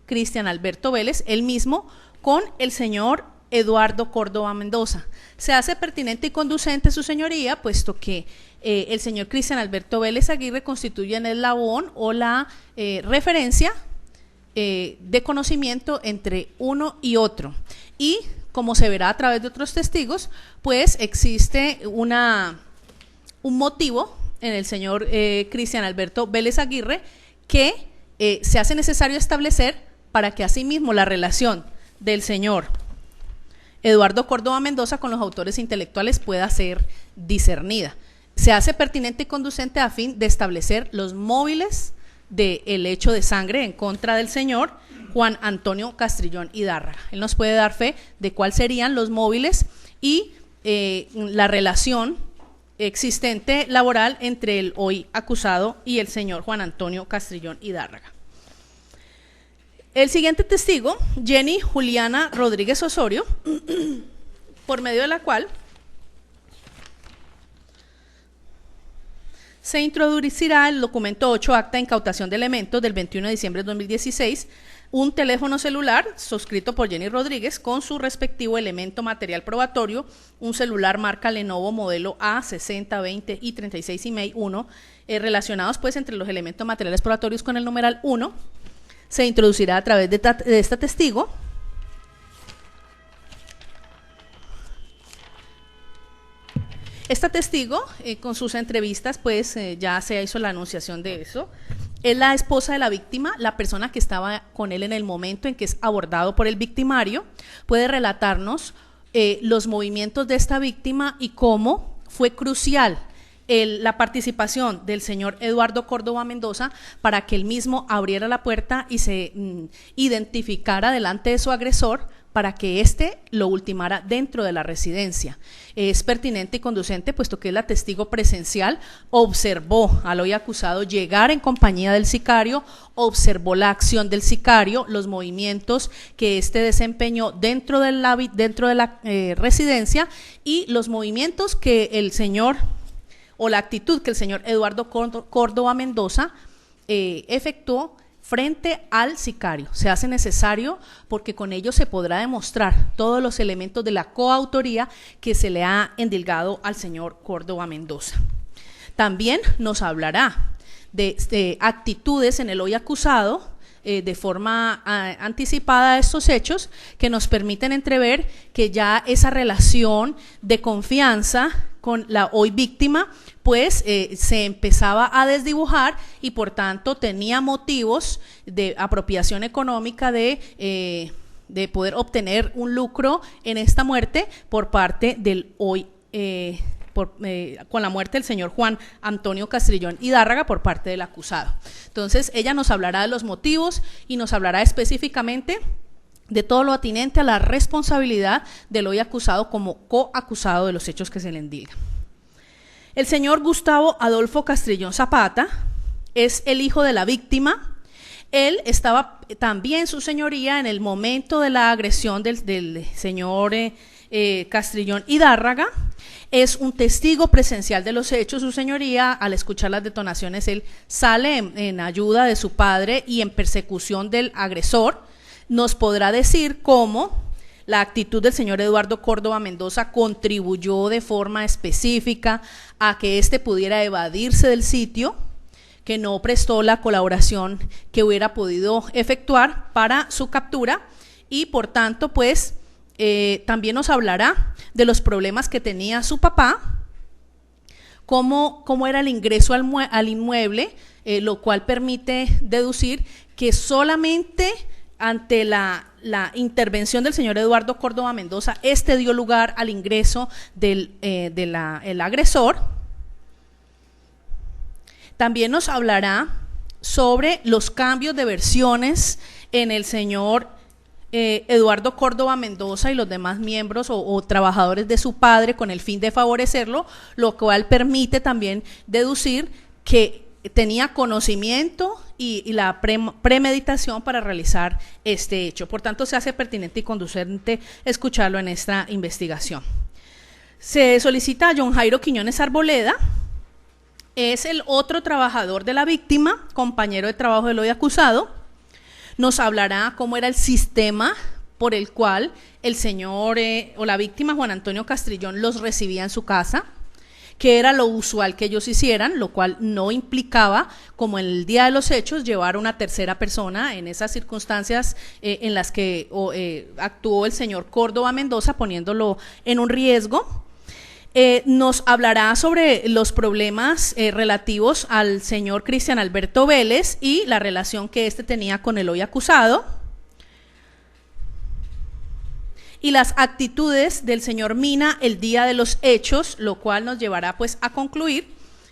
Cristian Alberto Vélez, él mismo, con el señor Eduardo Córdoba Mendoza. Se hace pertinente y conducente, su señoría, puesto que el señor Cristian Alberto Vélez Aguirre constituye el eslabón o la referencia de conocimiento entre uno y otro. Y como se verá a través de otros testigos, pues existe un motivo en el señor Cristian Alberto Vélez Aguirre que se hace necesario establecer para que asimismo la relación del señor Eduardo Córdoba Mendoza con los autores intelectuales pueda ser discernida. Se hace pertinente y conducente a fin de establecer los móviles del hecho de sangre en contra del señor Juan Antonio Castrillón Hidárraga. Él nos puede dar fe de cuáles serían los móviles y la relación existente laboral entre el hoy acusado y el señor Juan Antonio Castrillón Hidárraga. El siguiente testigo, Jenny Juliana Rodríguez Osorio, por medio de la cual se introducirá el documento 8, acta de incautación de elementos del 21 de diciembre de 2016, un teléfono celular suscrito por Jenny Rodríguez con su respectivo elemento material probatorio, un celular marca Lenovo modelo A60, 20 y 36 email 1, relacionados pues entre los elementos materiales probatorios con el numeral 1, se introducirá a través de esta testigo. Esta testigo, con sus entrevistas, pues ya se hizo la anunciación de eso. Es la esposa de la víctima, la persona que estaba con él en el momento en que es abordado por el victimario. Puede relatarnos los movimientos de esta víctima y cómo fue crucial la participación del señor Eduardo Córdoba Mendoza para que él mismo abriera la puerta y se identificara delante de su agresor para que éste lo ultimara dentro de la residencia. Es pertinente y conducente, puesto que es la testigo presencial, observó al hoy acusado llegar en compañía del sicario, observó la acción del sicario, los movimientos que éste desempeñó dentro de la residencia y los movimientos que el señor, o la actitud que el señor Eduardo Córdoba Mendoza efectuó frente al sicario. Se hace necesario porque con ello se podrá demostrar todos los elementos de la coautoría que se le ha endilgado al señor Córdoba Mendoza. También nos hablará de actitudes en el hoy acusado de forma anticipada estos hechos que nos permiten entrever que ya esa relación de confianza con la hoy víctima pues se empezaba a desdibujar y por tanto tenía motivos de apropiación económica de poder obtener un lucro en esta muerte por parte del hoy con la muerte del señor Juan Antonio Castrillón Hidárraga por parte del acusado. Entonces ella nos hablará de los motivos y nos hablará específicamente de todo lo atinente a la responsabilidad del hoy acusado como coacusado de los hechos que se le endilgan. El señor Gustavo Adolfo Castrillón Zapata es el hijo de la víctima. Él estaba también, su señoría, en el momento de la agresión del señor Castrillón Hidárraga. Es un testigo presencial de los hechos, su señoría. Al escuchar las detonaciones, él sale en ayuda de su padre y en persecución del agresor. Nos podrá decir cómo la actitud del señor Eduardo Córdoba Mendoza contribuyó de forma específica a que éste pudiera evadirse del sitio, que no prestó la colaboración que hubiera podido efectuar para su captura y por tanto pues también nos hablará de los problemas que tenía su papá, cómo era el ingreso al inmueble, lo cual permite deducir que solamente ante la intervención del señor Eduardo Córdoba Mendoza, este dio lugar al ingreso del agresor. También nos hablará sobre los cambios de versiones en el señor Eduardo Córdoba Mendoza y los demás miembros o trabajadores de su padre con el fin de favorecerlo, lo cual permite también deducir que tenía conocimiento y la premeditación para realizar este hecho. Por tanto, se hace pertinente y conducente escucharlo en esta investigación. Se solicita a John Jairo Quiñones Arboleda, es el otro trabajador de la víctima, compañero de trabajo del hoy acusado. Nos hablará cómo era el sistema por el cual el señor o la víctima Juan Antonio Castrillón los recibía en su casa, que era lo usual que ellos hicieran, lo cual no implicaba, como en el día de los hechos, llevar una tercera persona en esas circunstancias en las que actuó el señor Córdoba Mendoza, poniéndolo en un riesgo. Nos hablará sobre los problemas relativos al señor Cristian Alberto Vélez y la relación que éste tenía con el hoy acusado, y las actitudes del señor Mina el día de los hechos, lo cual nos llevará pues a concluir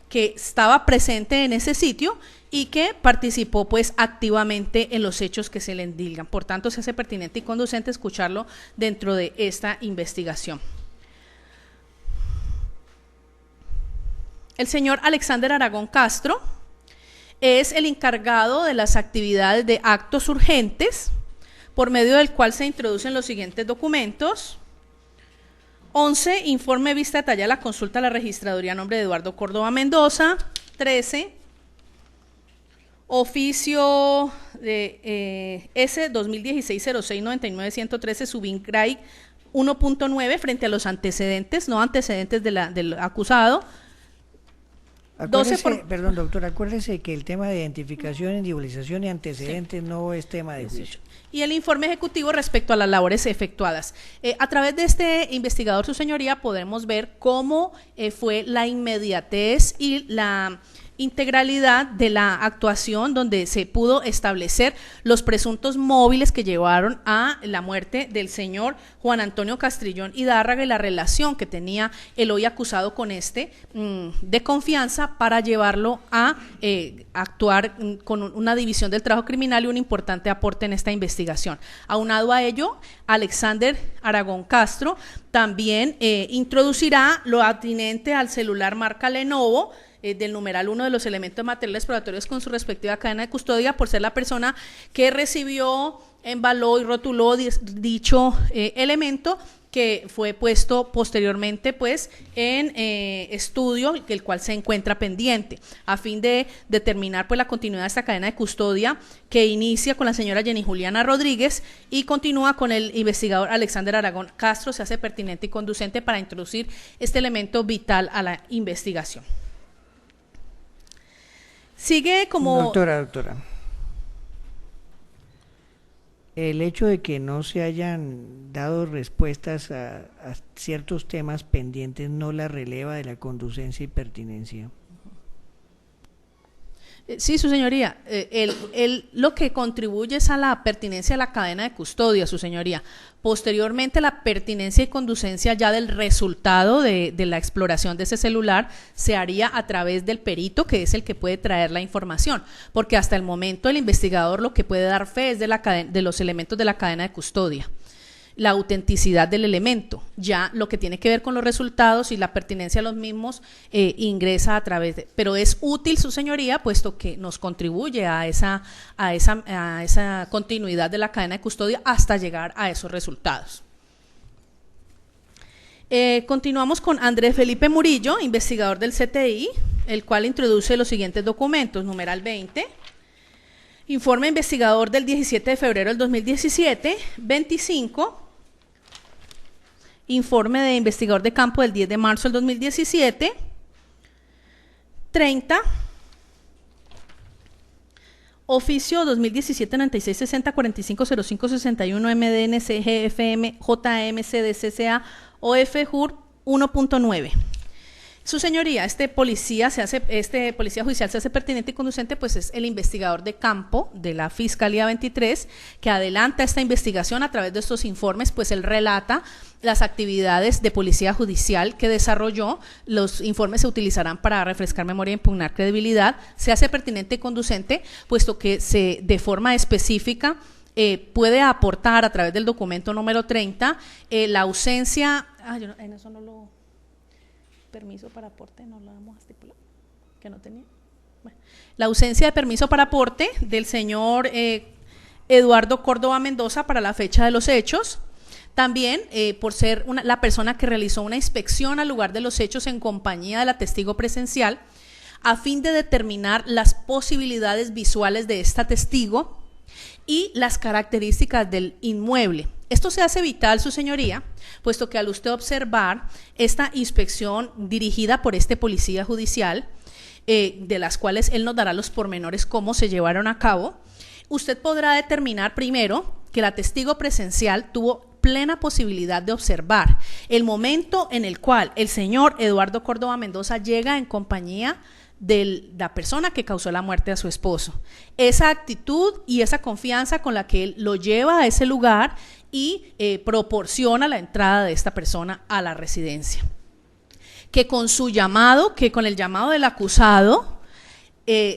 que estaba presente en ese sitio y que participó pues activamente en los hechos que se le endilgan. Por tanto, se hace pertinente y conducente escucharlo dentro de esta investigación. El señor Alexander Aragón Castro es el encargado de las actividades de actos urgentes, por medio del cual se introducen los siguientes documentos. 11, informe vista detallada la consulta a la registraduría a nombre de Eduardo Córdoba Mendoza. 13, oficio de S 2016-06-99-113 Subincray 1.9 frente a los antecedentes, no antecedentes del acusado. Perdón, doctor, acuérdese que el tema de identificación, individualización y antecedentes no es tema de juicio. Y el informe ejecutivo respecto a las labores efectuadas. A través de este investigador, su señoría, podemos ver cómo fue la inmediatez y la integralidad de la actuación, donde se pudo establecer los presuntos móviles que llevaron a la muerte del señor Juan Antonio Castrillón Hidárraga y la relación que tenía el hoy acusado con este de confianza para llevarlo a actuar con una división del trabajo criminal y un importante aporte en esta investigación. Aunado a ello, Alexander Aragón Castro también introducirá lo atinente al celular marca Lenovo, del numeral 1 de los elementos materiales probatorios con su respectiva cadena de custodia, por ser la persona que recibió, embaló y rotuló dicho elemento, que fue puesto posteriormente pues en estudio, el cual se encuentra pendiente, a fin de determinar pues la continuidad de esta cadena de custodia que inicia con la señora Jenny Juliana Rodríguez y continúa con el investigador Alexander Aragón Castro. Se hace pertinente y conducente para introducir este elemento vital a la investigación. Sigue como... Doctora. El hecho de que no se hayan dado respuestas a ciertos temas pendientes no la releva de la conducencia y pertinencia. Sí, su señoría, lo que contribuye es a la pertinencia de la cadena de custodia, su señoría. Posteriormente, la pertinencia y conducencia ya del resultado de la exploración de ese celular se haría a través del perito, que es el que puede traer la información, porque hasta el momento el investigador lo que puede dar fe es de los elementos de la cadena de custodia, la autenticidad del elemento. Ya lo que tiene que ver con los resultados y la pertinencia a los mismos ingresa a través de, pero es útil, su señoría, puesto que nos contribuye a esa continuidad de la cadena de custodia hasta llegar a esos resultados. Continuamos con Andrés Felipe Murillo, investigador del CTI, el cual introduce los siguientes documentos: numeral 20, informe investigador del 17 de febrero del 2017, 25, informe de investigador de campo del 10 de marzo del 2017, 30, oficio 2017-9660-4505-61 MDN-CGFM JM-CDCCA OF-JUR 1.9. Su señoría, este policía judicial se hace pertinente y conducente, pues es el investigador de campo de la Fiscalía 23, que adelanta esta investigación a través de estos informes, pues él relata las actividades de policía judicial que desarrolló. Los informes se utilizarán para refrescar memoria e impugnar credibilidad. Se hace pertinente y conducente, puesto que de forma específica puede aportar a través del documento número 30 la ausencia, en eso no lo... permiso para aporte, no lo vamos a estipular, que no tenía. Bueno, la ausencia de permiso para aporte del señor Eduardo Córdoba Mendoza para la fecha de los hechos. También por ser la persona que realizó una inspección al lugar de los hechos en compañía de la testigo presencial, a fin de determinar las posibilidades visuales de esta testigo y las características del inmueble. Esto se hace vital, su señoría, puesto que al usted observar esta inspección dirigida por este policía judicial, de las cuales él nos dará los pormenores cómo se llevaron a cabo, usted podrá determinar primero que la testigo presencial tuvo plena posibilidad de observar el momento en el cual el señor Eduardo Córdoba Mendoza llega en compañía de la persona que causó la muerte a su esposo. Esa actitud y esa confianza con la que él lo lleva a ese lugar y proporciona la entrada de esta persona a la residencia. Que con el llamado del acusado,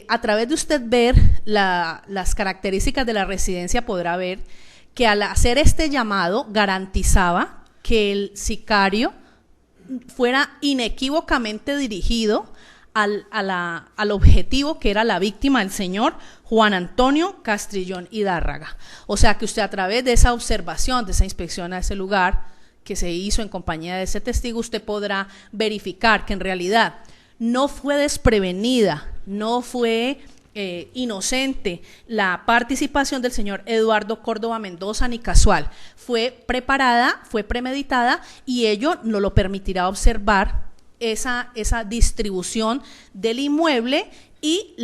a través de usted ver las características de la residencia, podrá ver que al hacer este llamado garantizaba que el sicario fuera inequívocamente dirigido al objetivo, que era la víctima, el señor Juan Antonio Castrillón Hidárraga. O sea que usted, a través de esa observación, de esa inspección a ese lugar que se hizo en compañía de ese testigo, usted podrá verificar que en realidad no fue desprevenida, no fue inocente la participación del señor Eduardo Córdoba Mendoza, ni casual. Fue preparada, fue premeditada, y ello nos lo permitirá observar esa distribución del inmueble y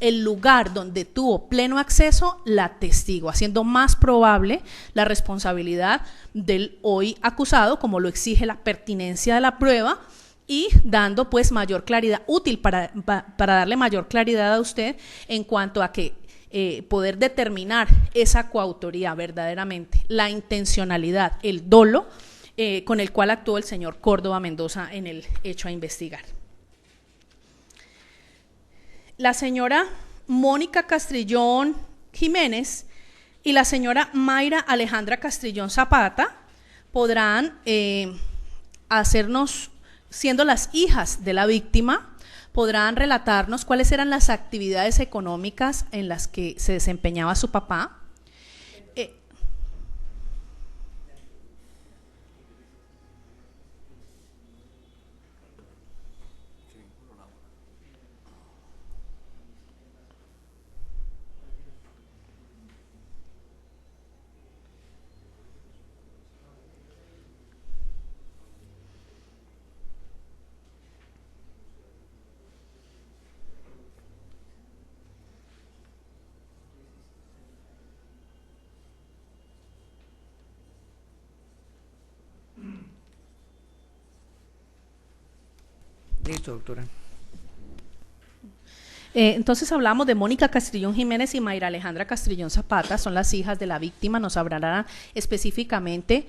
el lugar donde tuvo pleno acceso la testigo, haciendo más probable la responsabilidad del hoy acusado, como lo exige la pertinencia de la prueba, y dando pues mayor claridad, útil para darle mayor claridad a usted en cuanto a que poder determinar esa coautoría verdaderamente, la intencionalidad, el dolo con el cual actuó el señor Córdoba Mendoza en el hecho a investigar. La señora Mónica Castrillón Jiménez y la señora Mayra Alejandra Castrillón Zapata podrán hacernos, siendo las hijas de la víctima, podrán relatarnos cuáles eran las actividades económicas en las que se desempeñaba su papá. Listo, doctora. Entonces hablamos de Mónica Castrillón Jiménez y Mayra Alejandra Castrillón Zapata, son las hijas de la víctima, nos hablarán específicamente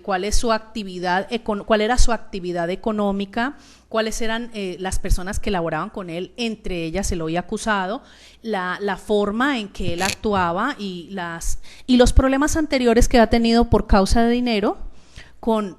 cuál es su actividad, cuál era su actividad económica, cuáles eran las personas que laboraban con él, entre ellas el hoy acusado, la forma en que él actuaba y los problemas anteriores que ha tenido por causa de dinero con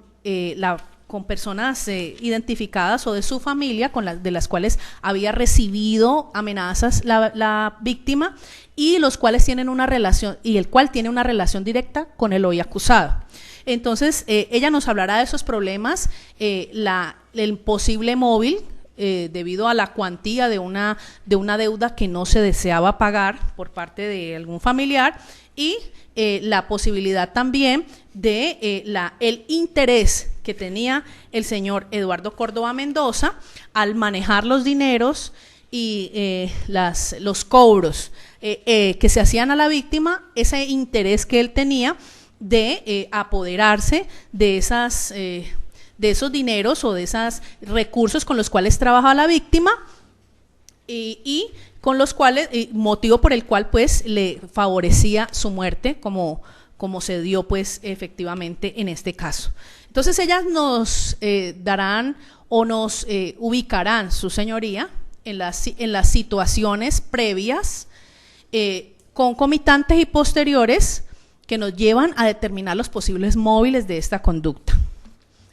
con personas identificadas o de su familia de las cuales había recibido amenazas la víctima y los cuales tienen una relación y el cual tiene una relación directa con el hoy acusado. Entonces ella nos hablará de esos problemas, el posible móvil debido a la cuantía de una deuda que no se deseaba pagar por parte de algún familiar y la posibilidad también de el interés que tenía el señor Eduardo Córdoba Mendoza al manejar los dineros y los cobros que se hacían a la víctima, ese interés que él tenía de apoderarse de esos dineros o de esos recursos con los cuales trabajaba la víctima y con los cuales, motivo por el cual pues le favorecía su muerte como se dio pues efectivamente en este caso. Entonces ellas nos darán o nos ubicarán, su señoría, en las situaciones previas, concomitantes y posteriores que nos llevan a determinar los posibles móviles de esta conducta.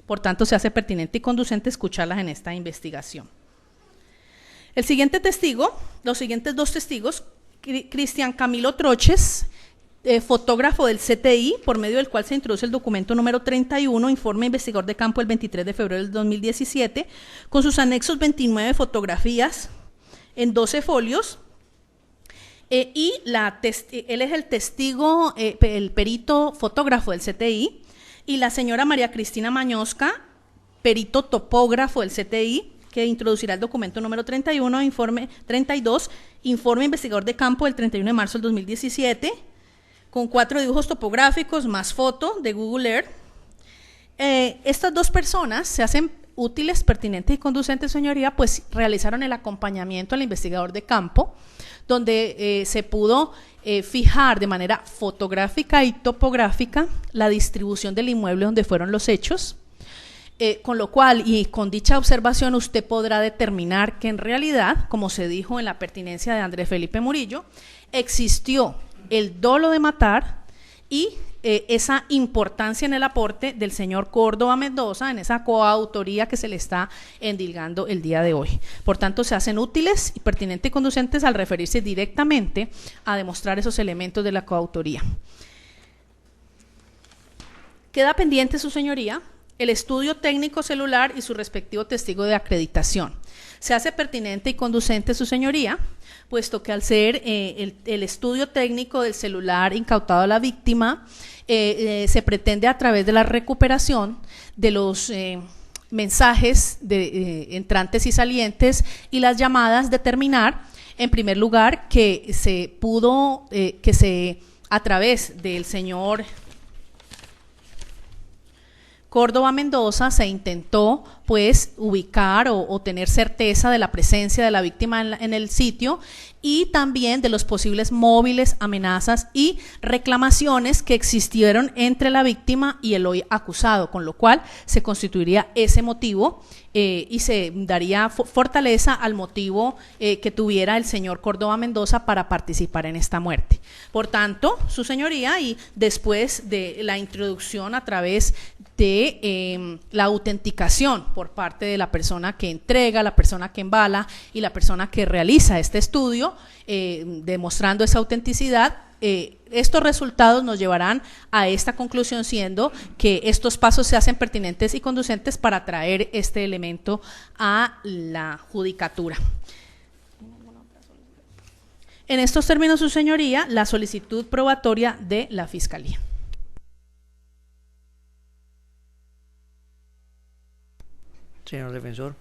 Por tanto, se hace pertinente y conducente escucharlas en esta investigación. El siguiente testigo, los siguientes dos testigos, Cristian Camilo Troches, fotógrafo del CTI, por medio del cual se introduce el documento número 31, informe investigador de campo el 23 de febrero del 2017, con sus anexos 29 fotografías en 12 folios, y él es el testigo, el perito fotógrafo del CTI, y la señora María Cristina Mañosca, perito topógrafo del CTI, que introducirá el documento número 31, informe 32, informe investigador de campo del 31 de marzo del 2017, con 4 dibujos topográficos más foto de Google Earth. Estas dos personas se hacen útiles, pertinentes y conducentes, señoría, pues realizaron el acompañamiento al investigador de campo, donde se pudo fijar de manera fotográfica y topográfica la distribución del inmueble donde fueron los hechos, con lo cual y con dicha observación usted podrá determinar que en realidad, como se dijo en la pertinencia de Andrés Felipe Murillo, existió el dolo de matar y esa importancia en el aporte del señor Córdoba Mendoza, en esa coautoría que se le está endilgando el día de hoy. Por tanto, se hacen útiles y pertinentes y conducentes al referirse directamente a demostrar esos elementos de la coautoría. Queda pendiente, su señoría, el estudio técnico celular y su respectivo testigo de acreditación. Se hace pertinente y conducente, su señoría, puesto que al ser el estudio técnico del celular incautado a la víctima, se pretende a través de la recuperación de los mensajes entrantes y salientes y las llamadas determinar, en primer lugar, que se pudo, a través del señor Córdoba Mendoza se intentó pues ubicar o tener certeza de la presencia de la víctima en el sitio y también de los posibles móviles, amenazas y reclamaciones que existieron entre la víctima y el hoy acusado, con lo cual se constituiría ese motivo y se daría fortaleza al motivo que tuviera el señor Córdoba Mendoza para participar en esta muerte. Por tanto, su señoría, y después de la introducción a través de la autenticación por parte de la persona que entrega, la persona que embala y la persona que realiza este estudio, demostrando esa autenticidad, estos resultados nos llevarán a esta conclusión, siendo que estos pasos se hacen pertinentes y conducentes para traer este elemento a la judicatura. En estos términos, su señoría, la solicitud probatoria de la Fiscalía. Señor defensor.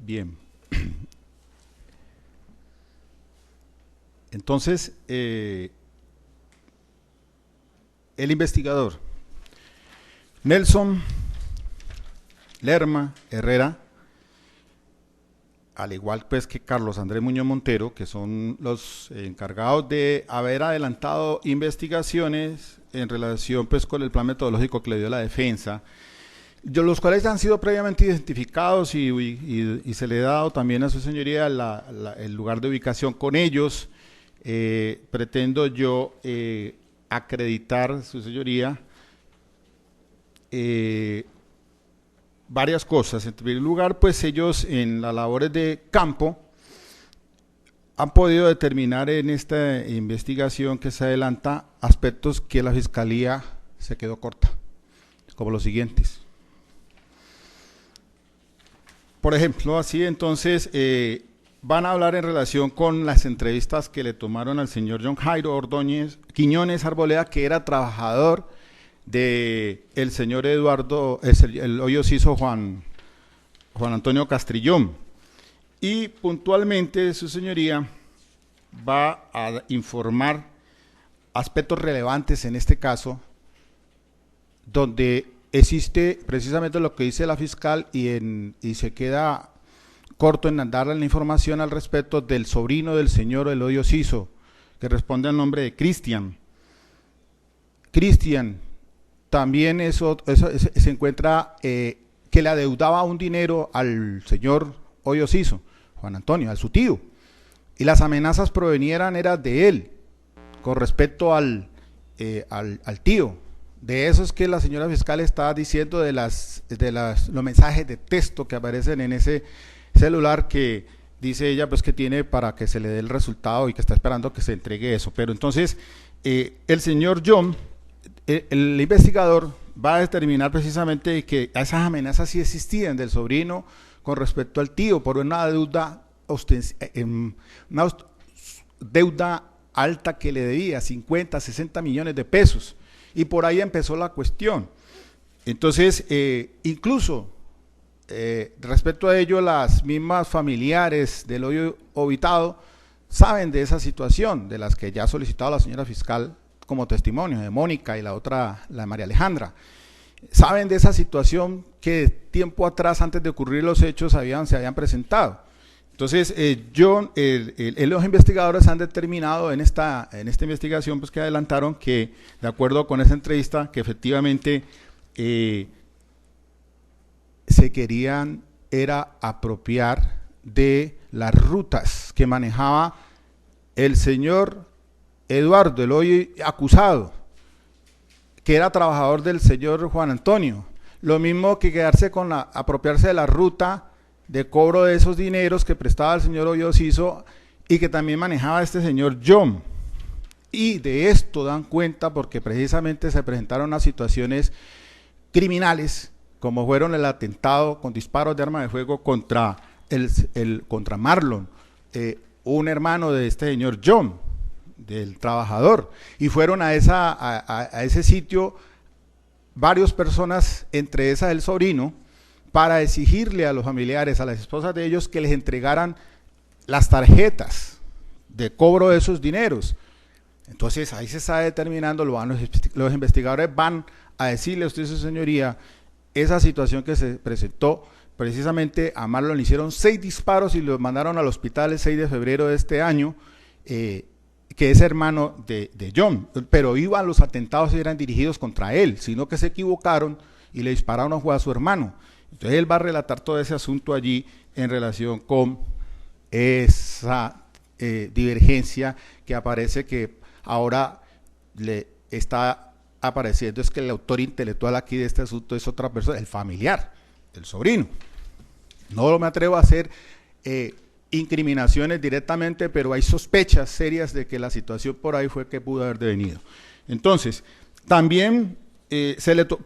Bien. Entonces, el investigador Nelson Lerma Herrera, al igual pues que Carlos Andrés Muñoz Montero, que son los encargados de haber adelantado investigaciones en relación pues con el plan metodológico que le dio la defensa, los cuales han sido previamente identificados y se le ha dado también a su señoría el lugar de ubicación con ellos. Pretendo yo acreditar, su señoría, varias cosas. En primer lugar, pues ellos en las labores de campo han podido determinar en esta investigación que se adelanta aspectos que la Fiscalía se quedó corta, como los siguientes. Por ejemplo, así entonces van a hablar en relación con las entrevistas que le tomaron al señor John Jairo Ordóñez Quiñones Arboleda, que era trabajador de el señor Eduardo, el hoy ociso Juan Antonio Castrillón. Y puntualmente su señoría va a informar aspectos relevantes en este caso, donde existe precisamente lo que dice la fiscal y se queda corto en darle la información al respecto del sobrino del señor Eloy Ociso, que responde al nombre de Cristian. Cristian también se encuentra que le adeudaba un dinero al señor Hoy Ociso, Juan Antonio, a su tío, y las amenazas eran de él con respecto al tío. De eso es que la señora fiscal está diciendo de los mensajes de texto que aparecen en ese celular, que dice ella pues que tiene para que se le dé el resultado y que está esperando que se entregue eso. Pero entonces el señor John, el investigador, va a determinar precisamente que esas amenazas sí existían del sobrino con respecto al tío por una deuda alta que le debía, 50, 60 millones de pesos. Y por ahí empezó la cuestión. Entonces, incluso respecto a ello, las mismas familiares del hoy obitado saben de esa situación, de las que ya ha solicitado la señora fiscal como testimonio, de Mónica y la otra, la de María Alejandra. Saben de esa situación que tiempo atrás, antes de ocurrir los hechos, se habían presentado. Entonces, los investigadores han determinado en esta investigación pues, que adelantaron que, de acuerdo con esa entrevista, que efectivamente se querían apropiar de las rutas que manejaba el señor Eduardo, el hoy acusado, que era trabajador del señor Juan Antonio. Lo mismo que quedarse con apropiarse de la ruta de cobro de esos dineros que prestaba el señor Hoy Ociso y que también manejaba este señor John. Y de esto dan cuenta porque precisamente se presentaron unas situaciones criminales, como fueron el atentado con disparos de arma de fuego contra contra Marlon, un hermano de este señor John, del trabajador, y fueron a ese sitio varias personas, entre esas el sobrino, para exigirle a los familiares, a las esposas de ellos, que les entregaran las tarjetas de cobro de esos dineros. Entonces ahí se está determinando, los investigadores van a decirle a usted, su señoría, esa situación que se presentó. Precisamente a Marlon le hicieron 6 disparos y lo mandaron al hospital el 6 de febrero de este año, que es hermano de John, pero los atentados eran dirigidos contra él, sino que se equivocaron y le dispararon a su hermano. Entonces él va a relatar todo ese asunto allí en relación con esa divergencia que aparece, que ahora le está apareciendo, es que el autor intelectual aquí de este asunto es otra persona, el familiar, el sobrino. No me atrevo a hacer incriminaciones directamente, pero hay sospechas serias de que la situación por ahí fue que pudo haber devenido. Entonces, también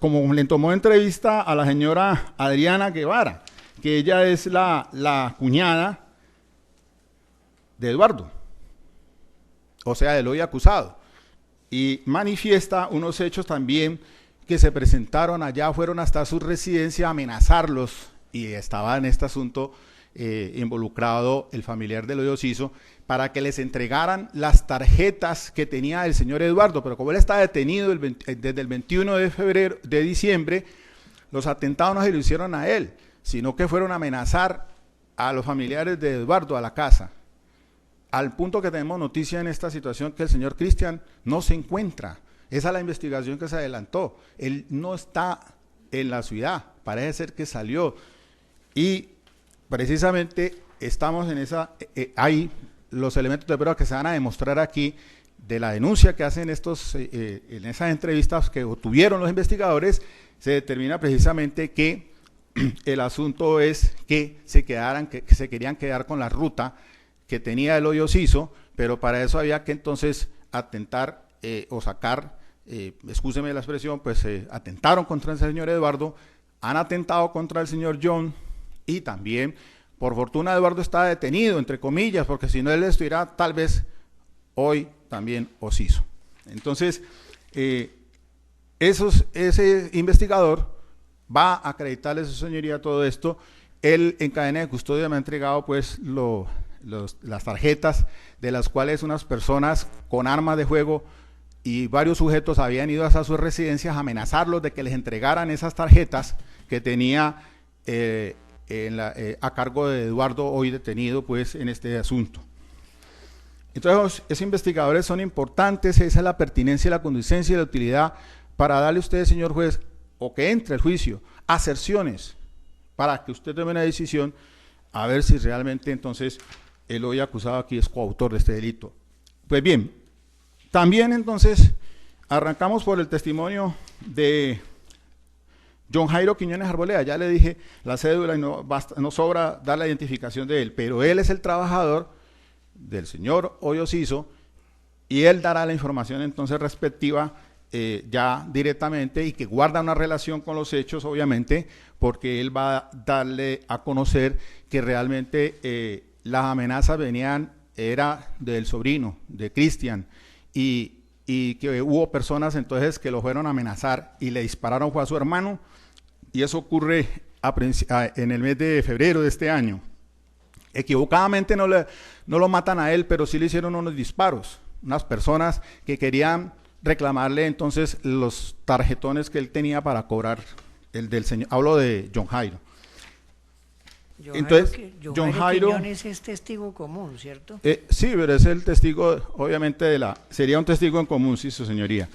como le tomó entrevista a la señora Adriana Guevara, que ella es la cuñada de Eduardo, o sea, del hoy acusado, y manifiesta unos hechos también que se presentaron allá, fueron hasta su residencia a amenazarlos, y estaba en este asunto involucrado el familiar del hoyo Siso, para que les entregaran las tarjetas que tenía el señor Eduardo, pero como él está detenido desde el 21 de diciembre, los atentados no se lo hicieron a él, sino que fueron a amenazar a los familiares de Eduardo, a la casa, al punto que tenemos noticia en esta situación que el señor Cristian no se encuentra. Esa es la investigación que se adelantó. Él no está en la ciudad, parece ser que salió, y precisamente estamos en esa, hay los elementos de prueba que se van a demostrar aquí de la denuncia que hacen estos, en esas entrevistas que obtuvieron los investigadores, se determina precisamente que el asunto es que se querían quedar con la ruta que tenía el hoyo Siso, pero para eso había que entonces atentar o sacar, excúseme la expresión, pues atentaron contra el señor Eduardo, han atentado contra el señor John, y también, por fortuna, Eduardo está detenido, entre comillas, porque si no él estuviera tal vez hoy también osiso. Entonces, ese investigador va a acreditarle a su señoría todo esto. Él en cadena de custodia me ha entregado pues las tarjetas, de las cuales unas personas con armas de fuego y varios sujetos habían ido hasta sus residencias a amenazarlos de que les entregaran esas tarjetas que tenía a cargo de Eduardo, hoy detenido pues en este asunto. Entonces, esos investigadores son importantes, esa es la pertinencia, la conducencia y la utilidad para darle a usted, señor juez, o que entre el juicio, aserciones, para que usted tome una decisión a ver si realmente entonces el hoy acusado aquí es coautor de este delito. Pues bien, también entonces arrancamos por el testimonio de John Jairo Quiñones Arboleda. Ya le dije la cédula y no sobra dar la identificación de él, pero él es el trabajador del señor Hoyo Siso y él dará la información entonces respectiva ya directamente, y que guarda una relación con los hechos, obviamente, porque él va a darle a conocer que realmente las amenazas era del sobrino, de Cristian, y que hubo personas entonces que lo fueron a amenazar y le dispararon fue a su hermano, y eso ocurre en el mes de febrero de este año. Equivocadamente no lo matan a él, pero sí le hicieron unos disparos, unas personas que querían reclamarle entonces los tarjetones que él tenía para cobrar, el del señor, hablo de John Jairo. Entonces, John Jairo Quiñones es testigo común, ¿cierto? Sí, pero es el testigo, obviamente, sería un testigo en común, sí, su señoría.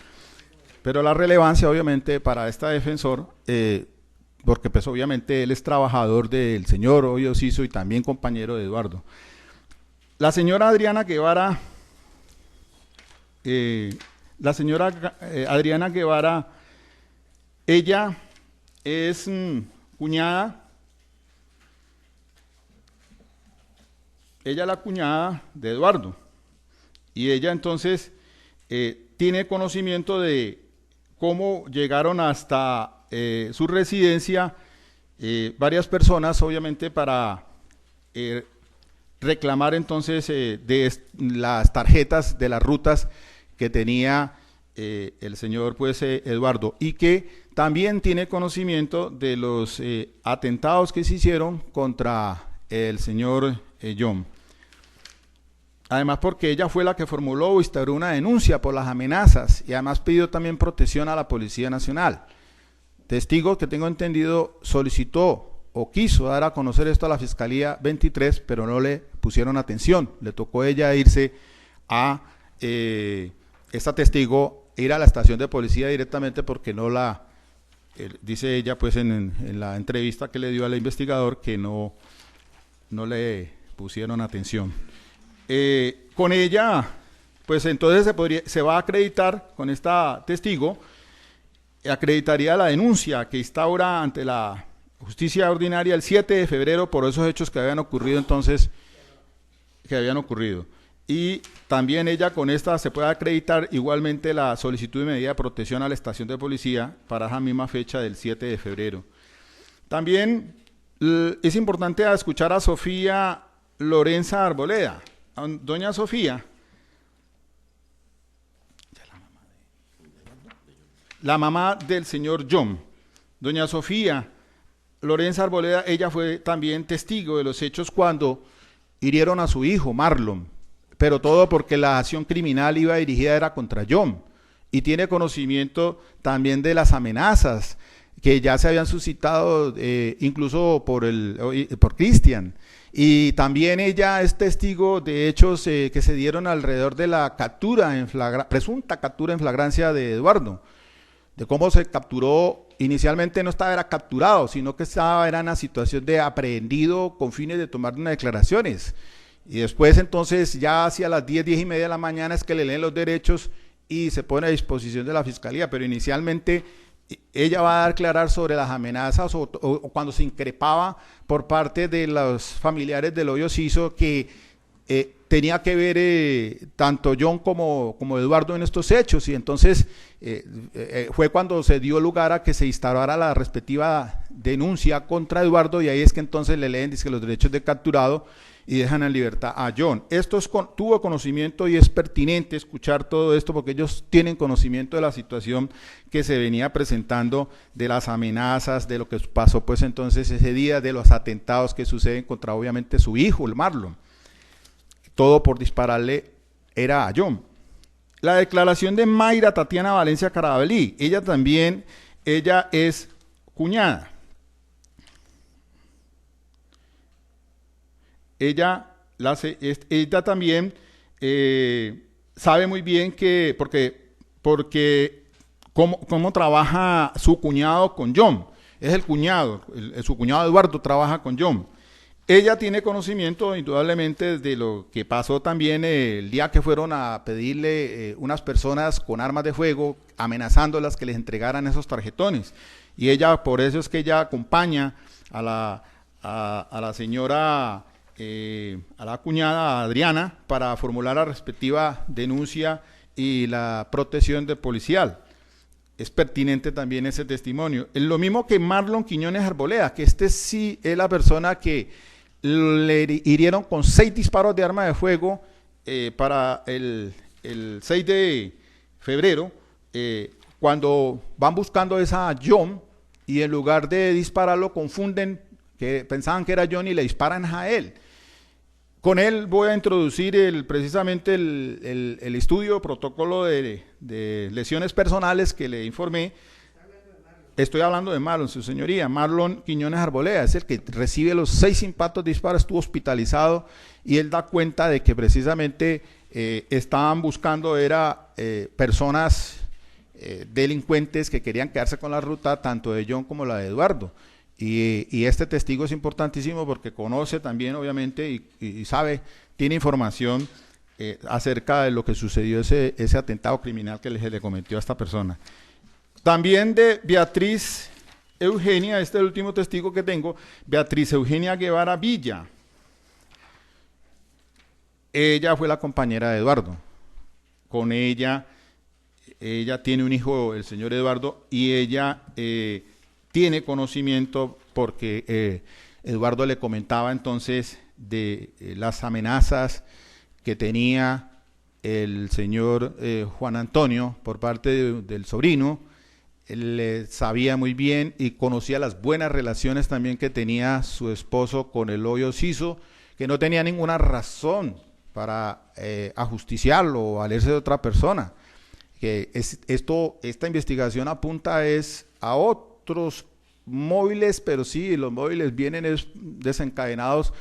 Pero la relevancia, obviamente, para esta defensor, porque pues obviamente él es trabajador del señor Hoyo Siso y también compañero de Eduardo. La señora Adriana Guevara, ella es cuñada, ella es la cuñada de Eduardo, y ella entonces tiene conocimiento de cómo llegaron hasta su residencia varias personas, obviamente, para reclamar entonces de las tarjetas de las rutas que tenía el señor pues Eduardo, y que también tiene conocimiento de los atentados que se hicieron contra el señor John. Además, porque ella fue la que formuló o instauró una denuncia por las amenazas, y además pidió también protección a la Policía Nacional. Testigo que tengo entendido solicitó o quiso dar a conocer esto a la Fiscalía 23, pero no le pusieron atención. Le tocó a ella irse a esta testigo, ir a la estación de policía directamente, porque no dice ella pues en la entrevista que le dio al investigador que no le pusieron atención. Con ella, pues entonces se va a acreditar, con esta testigo, acreditaría la denuncia que instaura ante la justicia ordinaria el 7 de febrero por esos hechos que habían ocurrido entonces, y también ella con esta se puede acreditar igualmente la solicitud de medida de protección a la estación de policía para esa misma fecha del 7 de febrero. También es importante escuchar a Sofía Lorenza Arboleda. Doña Sofía, la mamá del señor John. Doña Sofía Lorenza Arboleda, ella fue también testigo de los hechos cuando hirieron a su hijo, Marlon, pero todo porque la acción criminal iba dirigida era contra John, y tiene conocimiento también de las amenazas que ya se habían suscitado incluso por Cristian, y también ella es testigo de hechos que se dieron alrededor de la captura presunta captura en flagrancia de Eduardo, de cómo se capturó. Inicialmente no era capturado, sino que era en una situación de aprehendido con fines de tomar unas declaraciones, y después entonces ya hacia las 10:30 de la mañana es que le leen los derechos y se pone a disposición de la fiscalía, pero inicialmente ella va a declarar sobre las amenazas o cuando se increpaba por parte de los familiares del hoyo Siso que tenía que ver tanto John como Eduardo en estos hechos, y entonces fue cuando se dio lugar a que se instaurara la respectiva denuncia contra Eduardo, y ahí es que entonces le leen dice, los derechos de capturado y dejan en libertad a John. Tuvo conocimiento y es pertinente escuchar todo esto porque ellos tienen conocimiento de la situación que se venía presentando, de las amenazas, de lo que pasó pues entonces ese día, de los atentados que suceden contra obviamente su hijo, el Marlon. Todo por dispararle era a John. La declaración de Mayra Tatiana Valencia Carabalí, ella es cuñada. Ella también sabe muy bien que, porque cómo trabaja su cuñado con John, es el cuñado, su cuñado Eduardo trabaja con John. Ella tiene conocimiento indudablemente de lo que pasó también el día que fueron a pedirle unas personas con armas de fuego, amenazándolas que les entregaran esos tarjetones, y ella, por eso es que ella acompaña a la señora, a la cuñada Adriana, para formular la respectiva denuncia y la protección del policial. Es pertinente también ese testimonio. Es lo mismo que Marlon Quiñones Arboleda, que sí es la persona que le hirieron con 6 disparos de arma de fuego para el 6 de febrero, cuando van buscando esa John, y en lugar de dispararlo confunden, que pensaban que era John y le disparan a él. Con él voy a introducir precisamente el estudio protocolo de lesiones personales que le informé. Estoy hablando de Marlon, su señoría, Marlon Quiñones Arboleda, es el que recibe los 6 impactos de disparo, estuvo hospitalizado, y él da cuenta de que precisamente estaban buscando personas delincuentes que querían quedarse con la ruta tanto de John como la de Eduardo. Y este testigo es importantísimo porque conoce también obviamente y sabe, tiene información acerca de lo que sucedió ese atentado criminal que le cometió a esta persona. También de Beatriz Eugenia, este es el último testigo que tengo, Beatriz Eugenia Guevara Villa. Ella fue la compañera de Eduardo. Con ella tiene un hijo, el señor Eduardo, y ella tiene conocimiento porque Eduardo le comentaba entonces de las amenazas que tenía el señor Juan Antonio por parte del sobrino. Él sabía muy bien y conocía las buenas relaciones también que tenía su esposo con el hoyo Siso, que no tenía ninguna razón para ajusticiarlo o valerse de otra persona. Que esta investigación apunta a otros móviles, pero sí, los móviles vienen desencadenados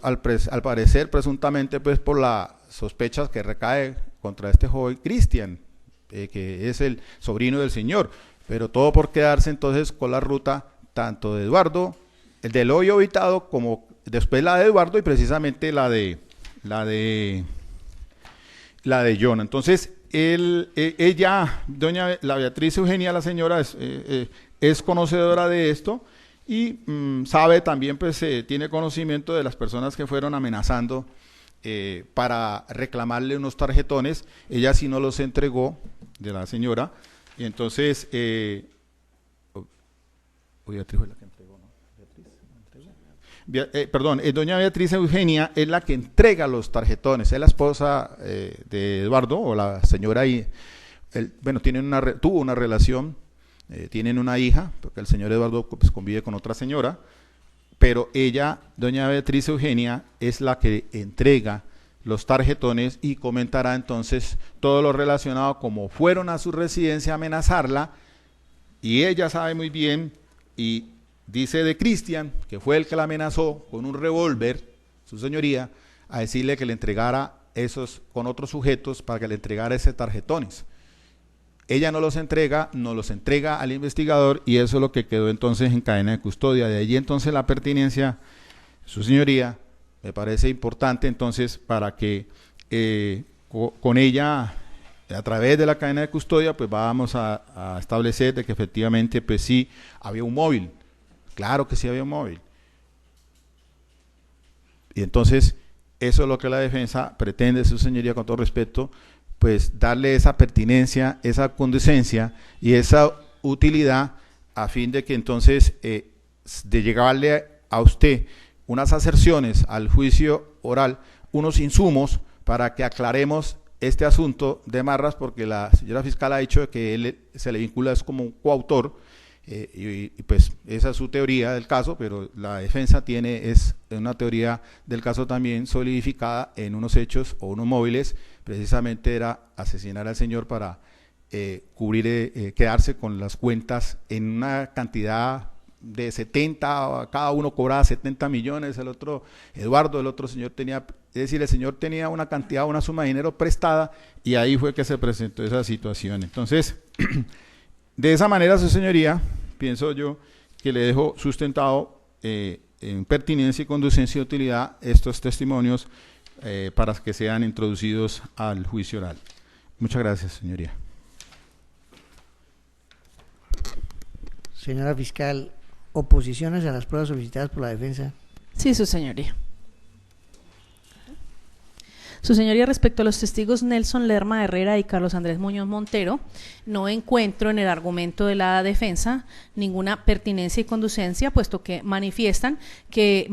al parecer presuntamente pues por las sospechas que recae contra este joven Cristian, que es el sobrino del señor, pero todo por quedarse entonces con la ruta tanto de Eduardo, el del hoyo habitado, como después la de Eduardo y precisamente la de John. Entonces ella, la Beatriz Eugenia, la señora, es conocedora de esto y sabe también, pues tiene conocimiento de las personas que fueron amenazando para reclamarle unos tarjetones. Ella sí no los entregó, de la señora, y entonces Beatriz fue la que entregó, ¿no? Perdón, doña Beatriz Eugenia es la que entrega los tarjetones, es la esposa de Eduardo, o la señora ahí, tuvo una relación tienen una hija, porque el señor Eduardo pues, convive con otra señora, pero ella, doña Beatriz Eugenia, es la que entrega los tarjetones y comentará entonces todo lo relacionado como fueron a su residencia a amenazarla, y ella sabe muy bien, y dice de Cristian, que fue el que la amenazó con un revólver, su señoría, a decirle que le entregara esos con otros sujetos para que le entregara ese tarjetones. Ella no los entrega, al investigador, y eso es lo que quedó entonces en cadena de custodia. De allí entonces la pertinencia, su señoría, me parece importante entonces para que con ella, a través de la cadena de custodia, pues vamos a establecer de que efectivamente pues sí había un móvil. Claro que sí había un móvil. Y entonces eso es lo que la defensa pretende, su señoría, con todo respeto, pues darle esa pertinencia, esa conducencia y esa utilidad a fin de que entonces de llegarle a usted unas aserciones al juicio oral, unos insumos para que aclaremos este asunto de Marras, porque la señora fiscal ha dicho que él se le vincula es como un coautor, y pues esa es su teoría del caso, pero la defensa es una teoría del caso también solidificada en unos hechos o unos móviles. Precisamente era asesinar al señor para quedarse con las cuentas en una cantidad de 70, cada uno cobraba 70 millones, el otro, Eduardo, el otro señor tenía, es decir, el señor tenía una cantidad, una suma de dinero prestada, y ahí fue que se presentó esa situación. Entonces, de esa manera, su señoría, pienso yo que le dejo sustentado en pertinencia y conducencia y utilidad estos testimonios para que sean introducidos al juicio oral. Muchas gracias, señoría. Señora fiscal, ¿oposiciones a las pruebas solicitadas por la defensa? Sí, su señoría. Su señoría, respecto a los testigos Nelson Lerma Herrera y Carlos Andrés Muñoz Montero, no encuentro en el argumento de la defensa ninguna pertinencia y conducencia, puesto que manifiesta que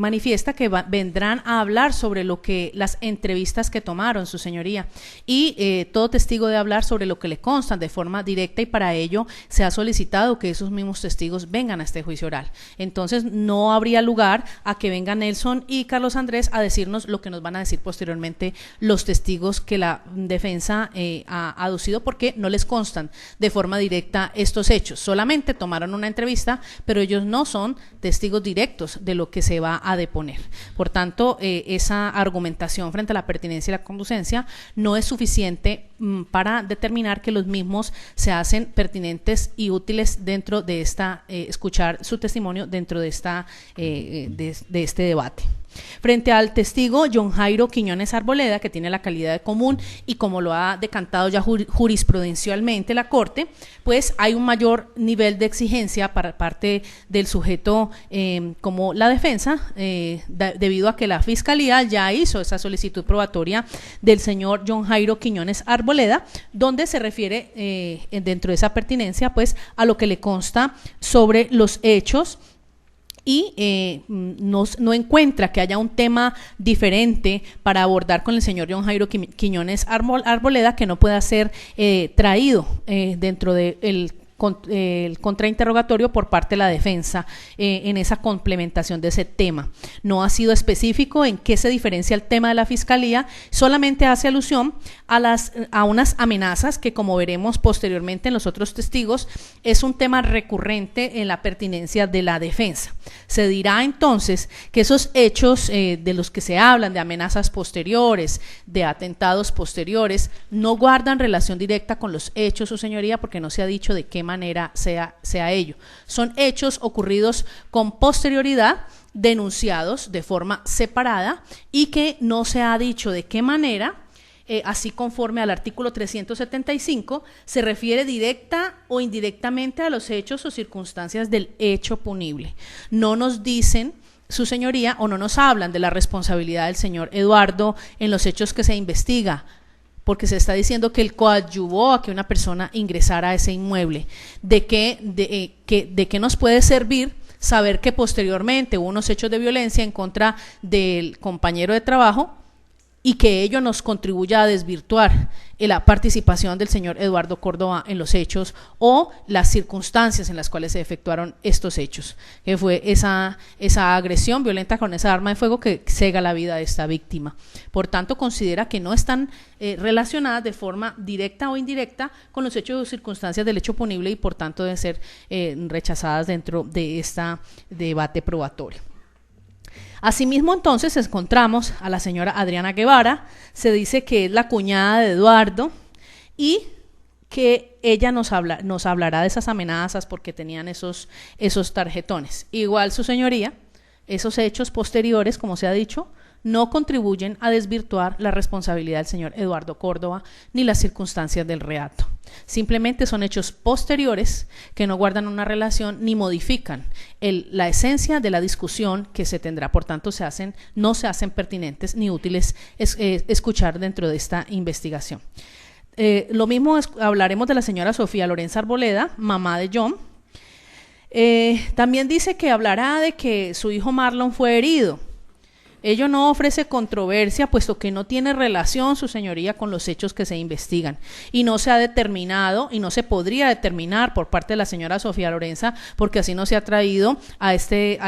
vendrán a hablar sobre lo que las entrevistas que tomaron, su señoría, y todo testigo debe hablar sobre lo que le constan de forma directa, y para ello se ha solicitado que esos mismos testigos vengan a este juicio oral. Entonces no habría lugar a que vengan Nelson y Carlos Andrés a decirnos lo que nos van a decir posteriormente los testigos que la defensa ha aducido, porque no les constan de forma directa estos hechos. Solamente tomaron una entrevista, pero ellos no son testigos directos de lo que se va a deponer. Por tanto, esa argumentación frente a la pertinencia y la conducencia no es suficiente para determinar que los mismos se hacen pertinentes y útiles dentro de esta, escuchar su testimonio dentro de de este debate. Frente al testigo John Jairo Quiñones Arboleda, que tiene la calidad de común y como lo ha decantado ya jurisprudencialmente la Corte, pues hay un mayor nivel de exigencia para parte del sujeto como la defensa, debido a que la Fiscalía ya hizo esa solicitud probatoria del señor John Jairo Quiñones Arboleda, donde se refiere dentro de esa pertinencia pues a lo que le consta sobre los hechos, y no encuentra que haya un tema diferente para abordar con el señor John Jairo Quiñones Arboleda que no pueda ser traído dentro del contrainterrogatorio por parte de la defensa en esa complementación de ese tema. No ha sido específico en qué se diferencia el tema de la Fiscalía, solamente hace alusión a unas amenazas que, como veremos posteriormente en los otros testigos, es un tema recurrente en la pertinencia de la defensa. Se dirá entonces que esos hechos de los que se hablan, de amenazas posteriores, de atentados posteriores, no guardan relación directa con los hechos, su señoría, porque no se ha dicho de qué manera sea ello. Son hechos ocurridos con posterioridad, denunciados de forma separada, y que no se ha dicho de qué manera, así conforme al artículo 375, se refiere directa o indirectamente a los hechos o circunstancias del hecho punible. No nos dicen, su señoría, o no nos hablan de la responsabilidad del señor Eduardo en los hechos que se investiga, porque se está diciendo que él coadyuvó a que una persona ingresara a ese inmueble. ¿De qué nos puede servir saber que posteriormente hubo unos hechos de violencia en contra del compañero de trabajo y que ello nos contribuya a desvirtuar la participación del señor Eduardo Córdoba en los hechos o las circunstancias en las cuales se efectuaron estos hechos, que fue esa agresión violenta con esa arma de fuego que cega la vida de esta víctima. Por tanto, considera que no están relacionadas de forma directa o indirecta con los hechos o circunstancias del hecho punible y por tanto deben ser rechazadas dentro de este debate probatorio. Asimismo, entonces, encontramos a la señora Adriana Guevara, se dice que es la cuñada de Eduardo y que ella nos hablará de esas amenazas porque tenían esos tarjetones. Igual, su señoría, esos hechos posteriores, como se ha dicho, no contribuyen a desvirtuar la responsabilidad del señor Eduardo Córdoba ni las circunstancias del reato. Simplemente son hechos posteriores que no guardan una relación ni modifican la esencia de la discusión que se tendrá. Por tanto, no se hacen pertinentes ni útiles escuchar dentro de esta investigación. Lo mismo hablaremos de la señora Sofía Lorenza Arboleda, mamá de John. También dice que hablará de que su hijo Marlon fue herido. Ello no ofrece controversia, puesto que no tiene relación, su señoría, con los hechos que se investigan. Y no se ha determinado, y no se podría determinar por parte de la señora Sofía Lorenza, porque así no se ha traído a este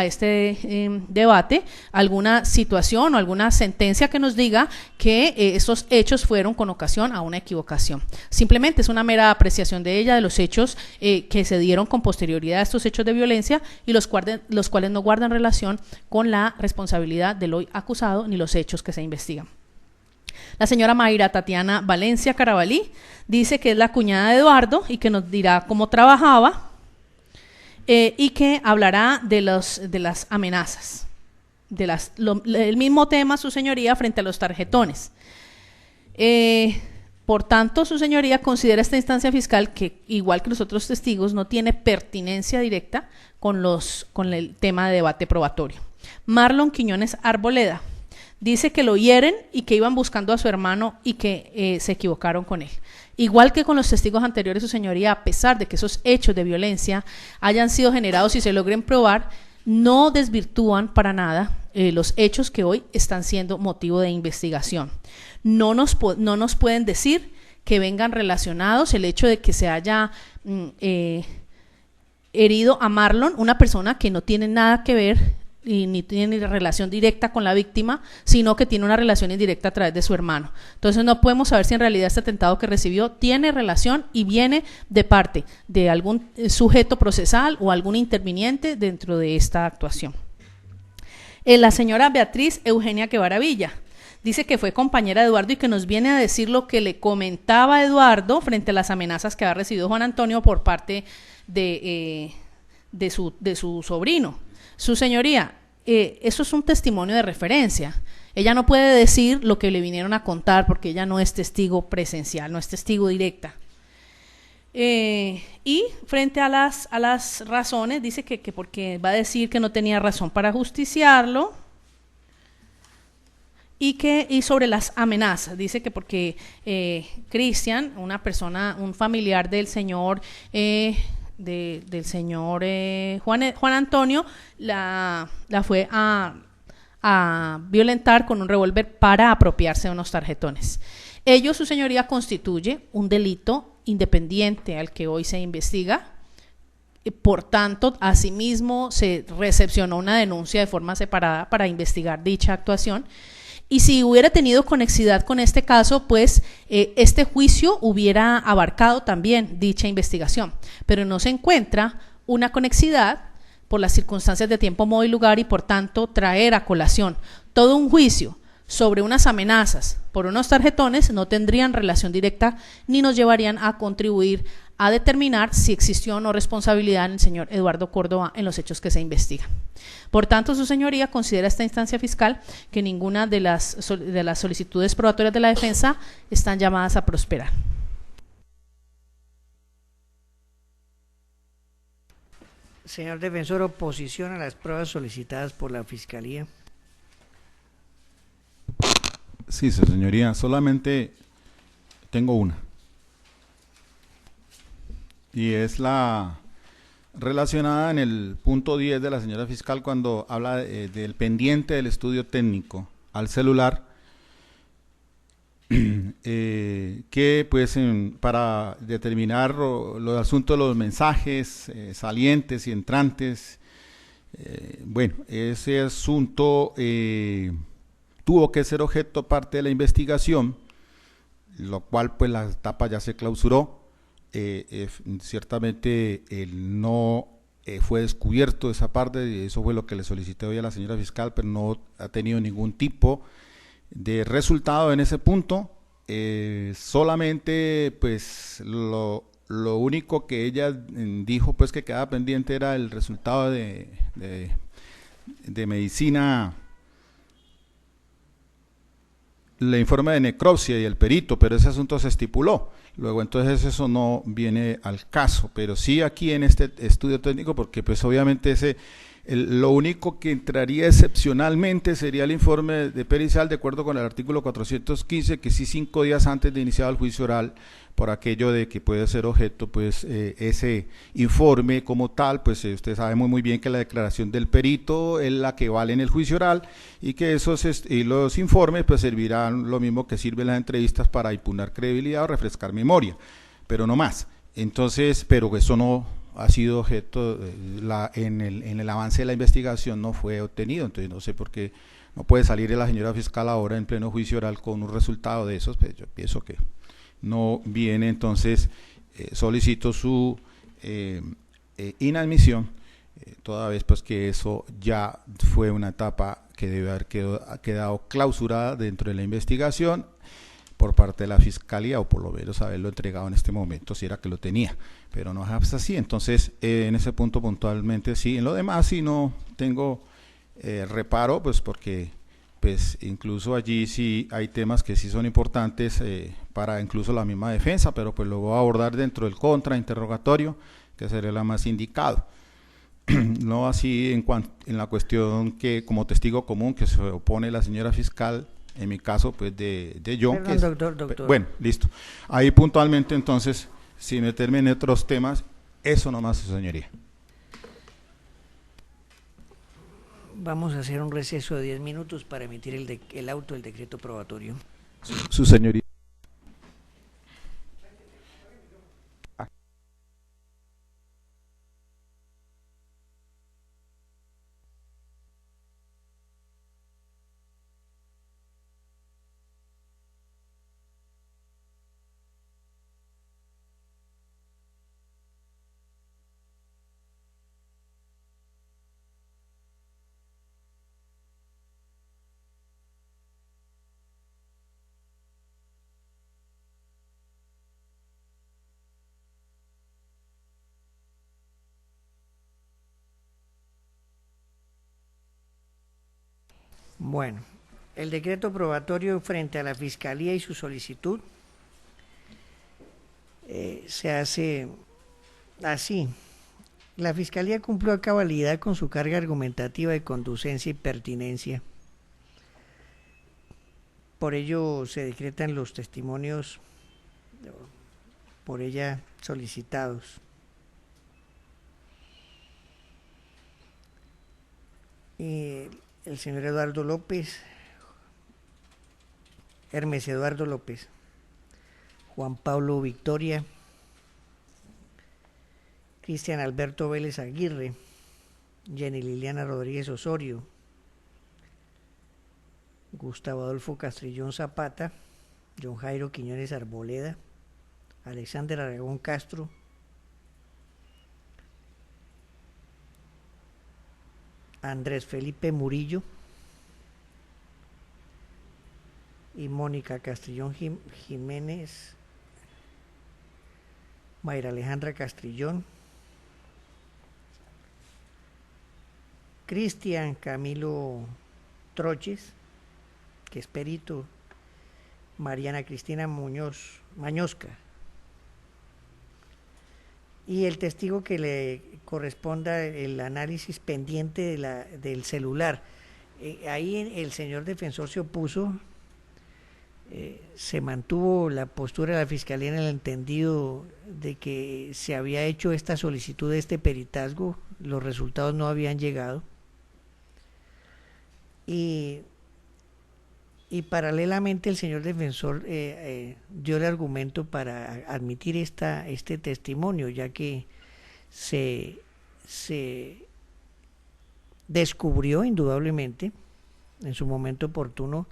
debate alguna situación o alguna sentencia que nos diga que estos hechos fueron con ocasión a una equivocación. Simplemente es una mera apreciación de ella de los hechos que se dieron con posterioridad a estos hechos de violencia y los cuales no guardan relación con la responsabilidad del hoy acusado ni los hechos que se investigan. La señora Mayra Tatiana Valencia Carabalí dice que es la cuñada de Eduardo y que nos dirá cómo trabajaba y que hablará de las amenazas, el mismo tema, su señoría, frente a los tarjetones. Por tanto, su señoría considera esta instancia fiscal que, igual que los otros testigos, no tiene pertinencia directa con el tema de debate probatorio. Marlon Quiñones Arboleda dice que lo hieren y que iban buscando a su hermano y que se equivocaron con él. Igual que con los testigos anteriores, su señoría, a pesar de que esos hechos de violencia hayan sido generados y se logren probar, no desvirtúan para nada los hechos que hoy están siendo motivo de investigación. No nos pueden decir que vengan relacionados el hecho de que se haya herido a Marlon, una persona que no tiene nada que ver y ni tiene relación directa con la víctima, sino que tiene una relación indirecta a través de su hermano. Entonces no podemos saber si en realidad este atentado que recibió tiene relación y viene de parte de algún sujeto procesal o algún interviniente dentro de esta actuación. La señora Beatriz Eugenia Guevara Villa dice que fue compañera de Eduardo y que nos viene a decir lo que le comentaba Eduardo frente a las amenazas que había recibido Juan Antonio por parte de su sobrino. Su señoría, eso es un testimonio de referencia. Ella no puede decir lo que le vinieron a contar porque ella no es testigo presencial, no es testigo directa. Y frente a las razones, dice que porque va a decir que no tenía razón para justiciarlo y sobre las amenazas, dice que porque Cristian, un familiar del señor del señor Juan Antonio, la fue a violentar con un revólver para apropiarse de unos tarjetones. Ello, su señoría, constituye un delito independiente al que hoy se investiga. Por tanto, asimismo se recepcionó una denuncia de forma separada para investigar dicha actuación. Y si hubiera tenido conexidad con este caso, pues este juicio hubiera abarcado también dicha investigación, pero no se encuentra una conexidad por las circunstancias de tiempo, modo y lugar, y por tanto traer a colación todo un juicio sobre unas amenazas por unos tarjetones no tendrían relación directa ni nos llevarían a contribuir a determinar si existió o no responsabilidad en el señor Eduardo Córdoba en los hechos que se investigan. Por tanto, su señoría considera esta instancia fiscal que ninguna de las solicitudes probatorias de la defensa están llamadas a prosperar. Señor defensor, oposición a las pruebas solicitadas por la Fiscalía. Sí, su señoría, solamente tengo una. Y es la relacionada en el punto 10 de la señora fiscal cuando habla del pendiente del estudio técnico al celular que pues para determinar los asuntos de los mensajes salientes y entrantes, bueno, ese asunto tuvo que ser objeto parte de la investigación, lo cual pues la etapa ya se clausuró. Ciertamente no fue descubierto esa parte, y eso fue lo que le solicité hoy a la señora fiscal, pero no ha tenido ningún tipo de resultado en ese punto. Solamente pues lo único que ella dijo pues que quedaba pendiente era el resultado de medicina, el informe de necropsia y el perito, pero ese asunto se estipuló. Luego entonces eso no viene al caso, pero sí aquí en este estudio técnico, porque pues obviamente lo único que entraría excepcionalmente sería el informe de pericial, de acuerdo con el artículo 415, que sí 5 días antes de iniciado el juicio oral, por aquello de que puede ser objeto, pues ese informe como tal, pues usted sabe muy bien que la declaración del perito es la que vale en el juicio oral, y que los informes pues servirán lo mismo que sirven las entrevistas para impugnar credibilidad o refrescar memoria, pero no más. Entonces, pero eso no ha sido objeto, en el avance de la investigación no fue obtenido, entonces no sé por qué no puede salir la señora fiscal ahora en pleno juicio oral con un resultado de esos. Pues yo pienso que no viene, entonces solicito su inadmisión, toda vez pues que eso ya fue una etapa que debe haber quedado clausurada dentro de la investigación por parte de la Fiscalía, o por lo menos haberlo entregado en este momento, si era que lo tenía, pero no es así. Entonces, en ese punto puntualmente sí. En lo demás sí no tengo reparo, pues porque pues incluso allí sí hay temas que sí son importantes para incluso la misma defensa, pero pues lo voy a abordar dentro del contrainterrogatorio, que sería la más indicado. No así en la cuestión que como testigo común que se opone la señora fiscal, en mi caso pues de John. Perdón, doctor. Bueno, listo. Ahí puntualmente entonces, sin meterme en otros temas, eso nomás, su señoría. Vamos a hacer un receso de 10 minutos para emitir el auto del decreto probatorio. Su señoría. Bueno, el decreto probatorio frente a la Fiscalía y su solicitud se hace así. La Fiscalía cumplió a cabalidad con su carga argumentativa de conducencia y pertinencia. Por ello se decretan los testimonios por ella solicitados. El señor Eduardo López, Hermes Eduardo López, Juan Pablo Victoria, Cristian Alberto Vélez Aguirre, Jenny Liliana Rodríguez Osorio, Gustavo Adolfo Castrillón Zapata, John Jairo Quiñones Arboleda, Alexander Aragón Castro, Andrés Felipe Murillo y Mónica Castrillón Jiménez, Mayra Alejandra Castrillón, Cristian Camilo Troches, que es perito, Mariana Cristina Muñoz Mañosca, y el testigo que le corresponda el análisis pendiente del celular. Ahí el señor defensor se opuso, se mantuvo la postura de la Fiscalía en el entendido de que se había hecho esta solicitud de este peritazgo, los resultados no habían llegado, y y paralelamente el señor defensor dio el argumento para admitir este testimonio, ya que se descubrió indudablemente en su momento oportuno,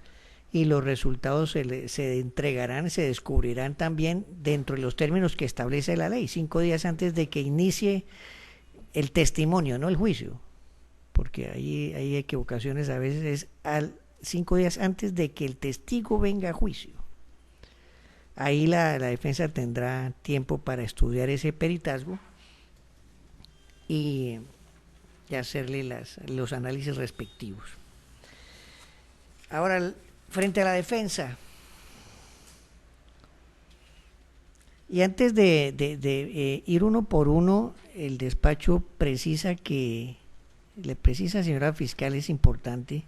y los resultados se entregarán, se descubrirán también dentro de los términos que establece la ley, 5 días antes de que inicie el testimonio, no el juicio, porque ahí hay equivocaciones a veces, es 5 días antes de que el testigo venga a juicio. Ahí la defensa tendrá tiempo para estudiar ese peritazgo y hacerle los análisis respectivos. Ahora, frente a la defensa, y antes de ir uno por uno, el despacho le precisa, señora fiscal, es importante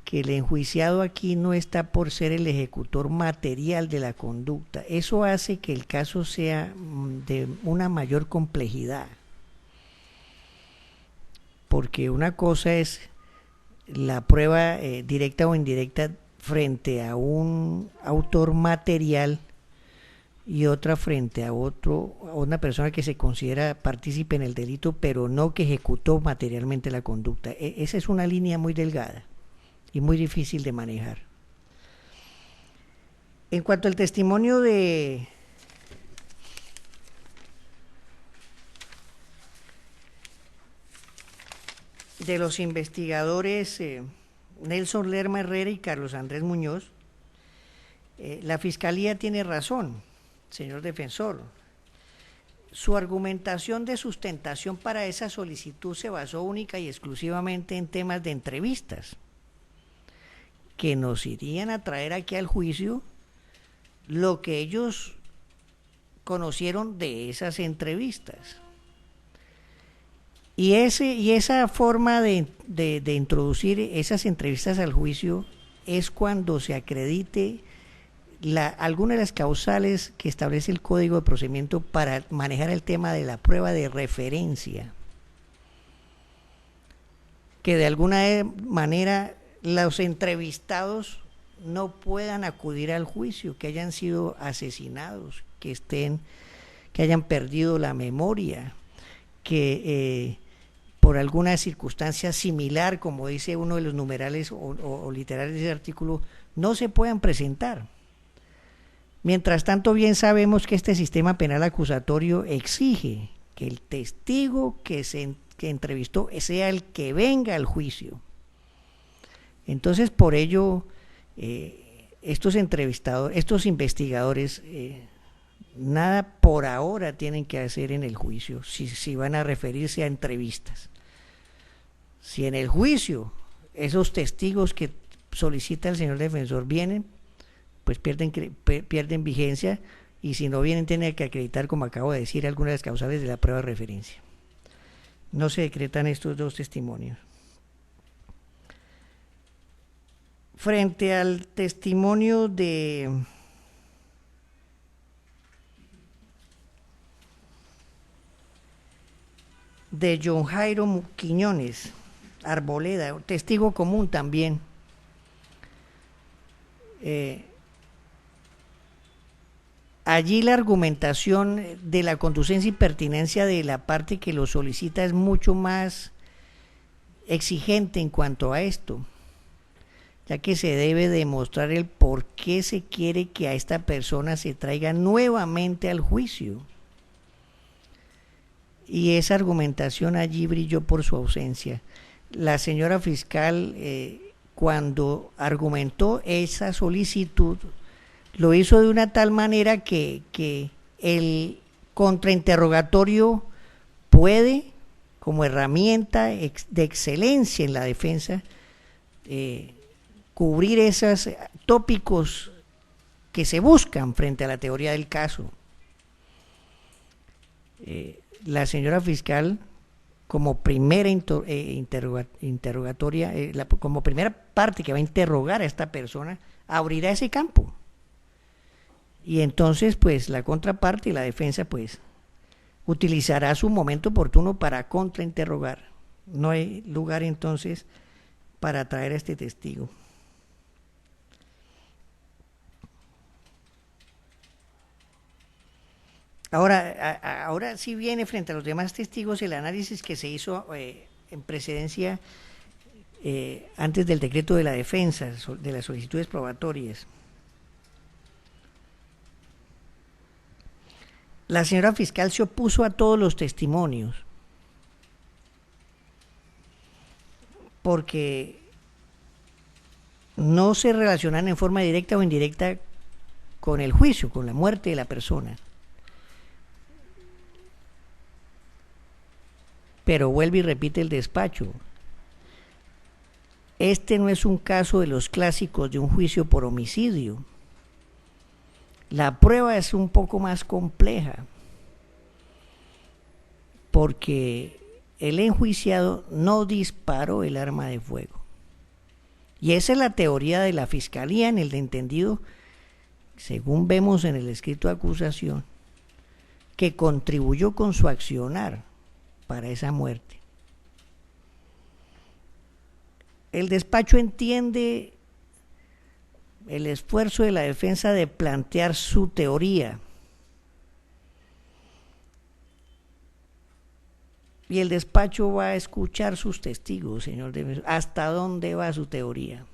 que el enjuiciado aquí no está por ser el ejecutor material de la conducta. Eso hace que el caso sea de una mayor complejidad, porque una cosa es la prueba directa o indirecta frente a un autor material y otra frente a una persona que se considera partícipe en el delito, pero no que ejecutó materialmente la conducta. Esa es una línea muy delgada y muy difícil de manejar. En cuanto al testimonio de los investigadores Nelson Lerma Herrera y Carlos Andrés Muñoz, la Fiscalía tiene razón, señor defensor. Su argumentación de sustentación para esa solicitud se basó única y exclusivamente en temas de entrevistas, que nos irían a traer aquí al juicio lo que ellos conocieron de esas entrevistas. Y esa forma de introducir esas entrevistas al juicio es cuando se acredite alguna de las causales que establece el Código de Procedimiento para manejar el tema de la prueba de referencia, que de alguna manera los entrevistados no puedan acudir al juicio, que hayan sido asesinados, que hayan perdido la memoria, que por alguna circunstancia similar, como dice uno de los numerales o literales de ese artículo, no se puedan presentar. Mientras tanto, bien sabemos que este sistema penal acusatorio exige que el testigo que entrevistó sea el que venga al juicio. Entonces, por ello, estos investigadores, nada por ahora tienen que hacer en el juicio, si van a referirse a entrevistas. Si en el juicio esos testigos que solicita el señor defensor vienen, pues pierden vigencia, y si no vienen tienen que acreditar, como acabo de decir, algunas de las causales de la prueba de referencia. No se decretan estos dos testimonios. Frente al testimonio de John Jairo Quiñones Arboleda, testigo común también, allí la argumentación de la conducencia y pertinencia de la parte que lo solicita es mucho más exigente en cuanto a esto, ya que se debe demostrar el por qué se quiere que a esta persona se traiga nuevamente al juicio. Y esa argumentación allí brilló por su ausencia. La señora fiscal, cuando argumentó esa solicitud, lo hizo de una tal manera que el contrainterrogatorio puede, como herramienta de excelencia en la defensa, cubrir esos tópicos que se buscan frente a la teoría del caso. La señora fiscal, como primera interrogatoria, como primera parte que va a interrogar a esta persona, abrirá ese campo. Y entonces, pues, la contraparte y la defensa, pues, utilizará su momento oportuno para contrainterrogar. No hay lugar, entonces, para traer a este testigo. Ahora sí viene frente a los demás testigos el análisis que se hizo en precedencia antes del decreto de la defensa, de las solicitudes probatorias. La señora fiscal se opuso a todos los testimonios porque no se relacionan en forma directa o indirecta con el juicio, con la muerte de la persona. Pero vuelve y repite el despacho. Este no es un caso de los clásicos de un juicio por homicidio. La prueba es un poco más compleja, porque el enjuiciado no disparó el arma de fuego. Y esa es la teoría de la fiscalía en el entendido, según vemos en el escrito de acusación, que contribuyó con su accionar para esa muerte. El despacho entiende el esfuerzo de la defensa de plantear su teoría. Y el despacho va a escuchar sus testigos, señor defensor. ¿Hasta dónde va su teoría?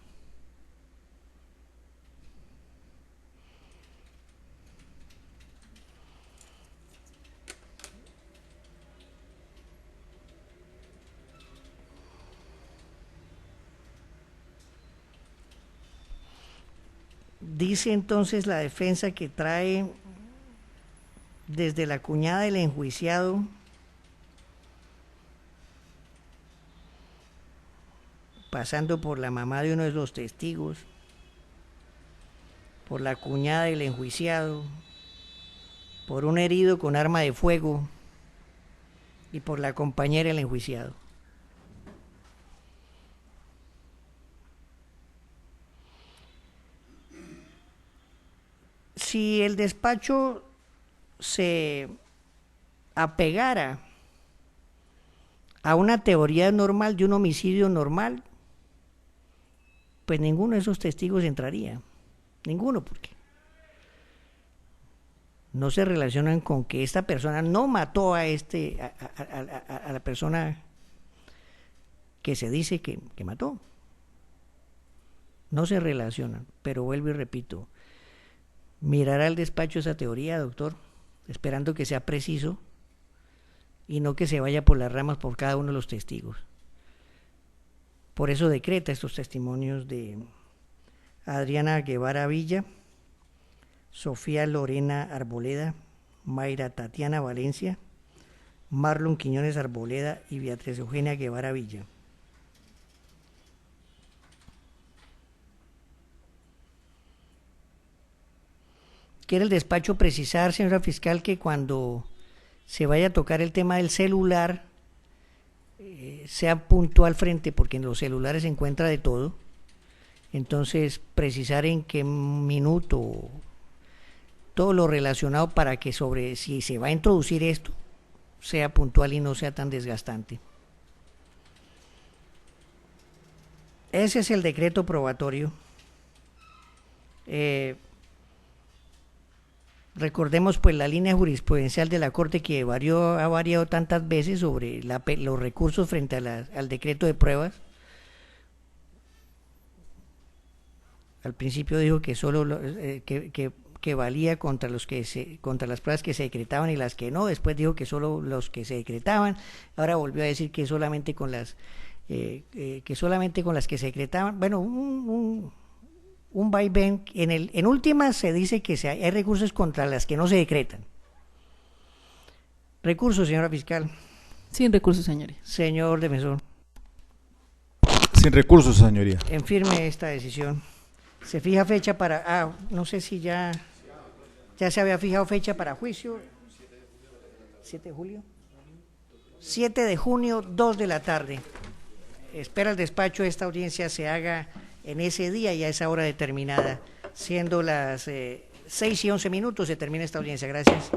Dice entonces la defensa que trae desde la cuñada del enjuiciado pasando por la mamá de uno de los testigos, por la cuñada del enjuiciado, por un herido con arma de fuego y por la compañera del enjuiciado. Si el despacho se apegara a una teoría normal de un homicidio normal, pues ninguno de esos testigos entraría, ninguno, porque no se relacionan con que esta persona no mató a la persona que se dice que mató. No se relacionan, pero vuelvo y repito, mirará al despacho esa teoría, doctor, esperando que sea preciso y no que se vaya por las ramas por cada uno de los testigos. Por eso decreta estos testimonios de Adriana Guevara Villa, Sofía Lorena Arboleda, Mayra Tatiana Valencia, Marlon Quiñones Arboleda y Beatriz Eugenia Guevara Villa. Quiere el despacho precisar, señora fiscal, que cuando se vaya a tocar el tema del celular, sea puntual frente, porque en los celulares se encuentra de todo. Entonces, precisar en qué minuto, todo lo relacionado para que sobre si se va a introducir esto, sea puntual y no sea tan desgastante. Ese es el decreto probatorio. Recordemos pues la línea jurisprudencial de la Corte que ha variado tantas veces sobre los recursos frente al decreto de pruebas. Al principio dijo que solo que valía contra las pruebas que se decretaban y las que no. Después dijo que solo los que se decretaban. Ahora volvió a decir que solamente con las que se decretaban. Bueno, un vaivén. En últimas se dice que hay recursos contra las que no se decretan. Recursos, señora fiscal. Sin recursos, señoría. Señor defensor. Sin recursos, señoría. En firme esta decisión. Se fija fecha para... no sé si ya se había fijado fecha para juicio. 7 de julio. 7 de junio, 2 de la tarde. Espera el despacho, esta audiencia se haga en ese día y a esa hora determinada. Siendo las 6:11 se termina esta audiencia. Gracias.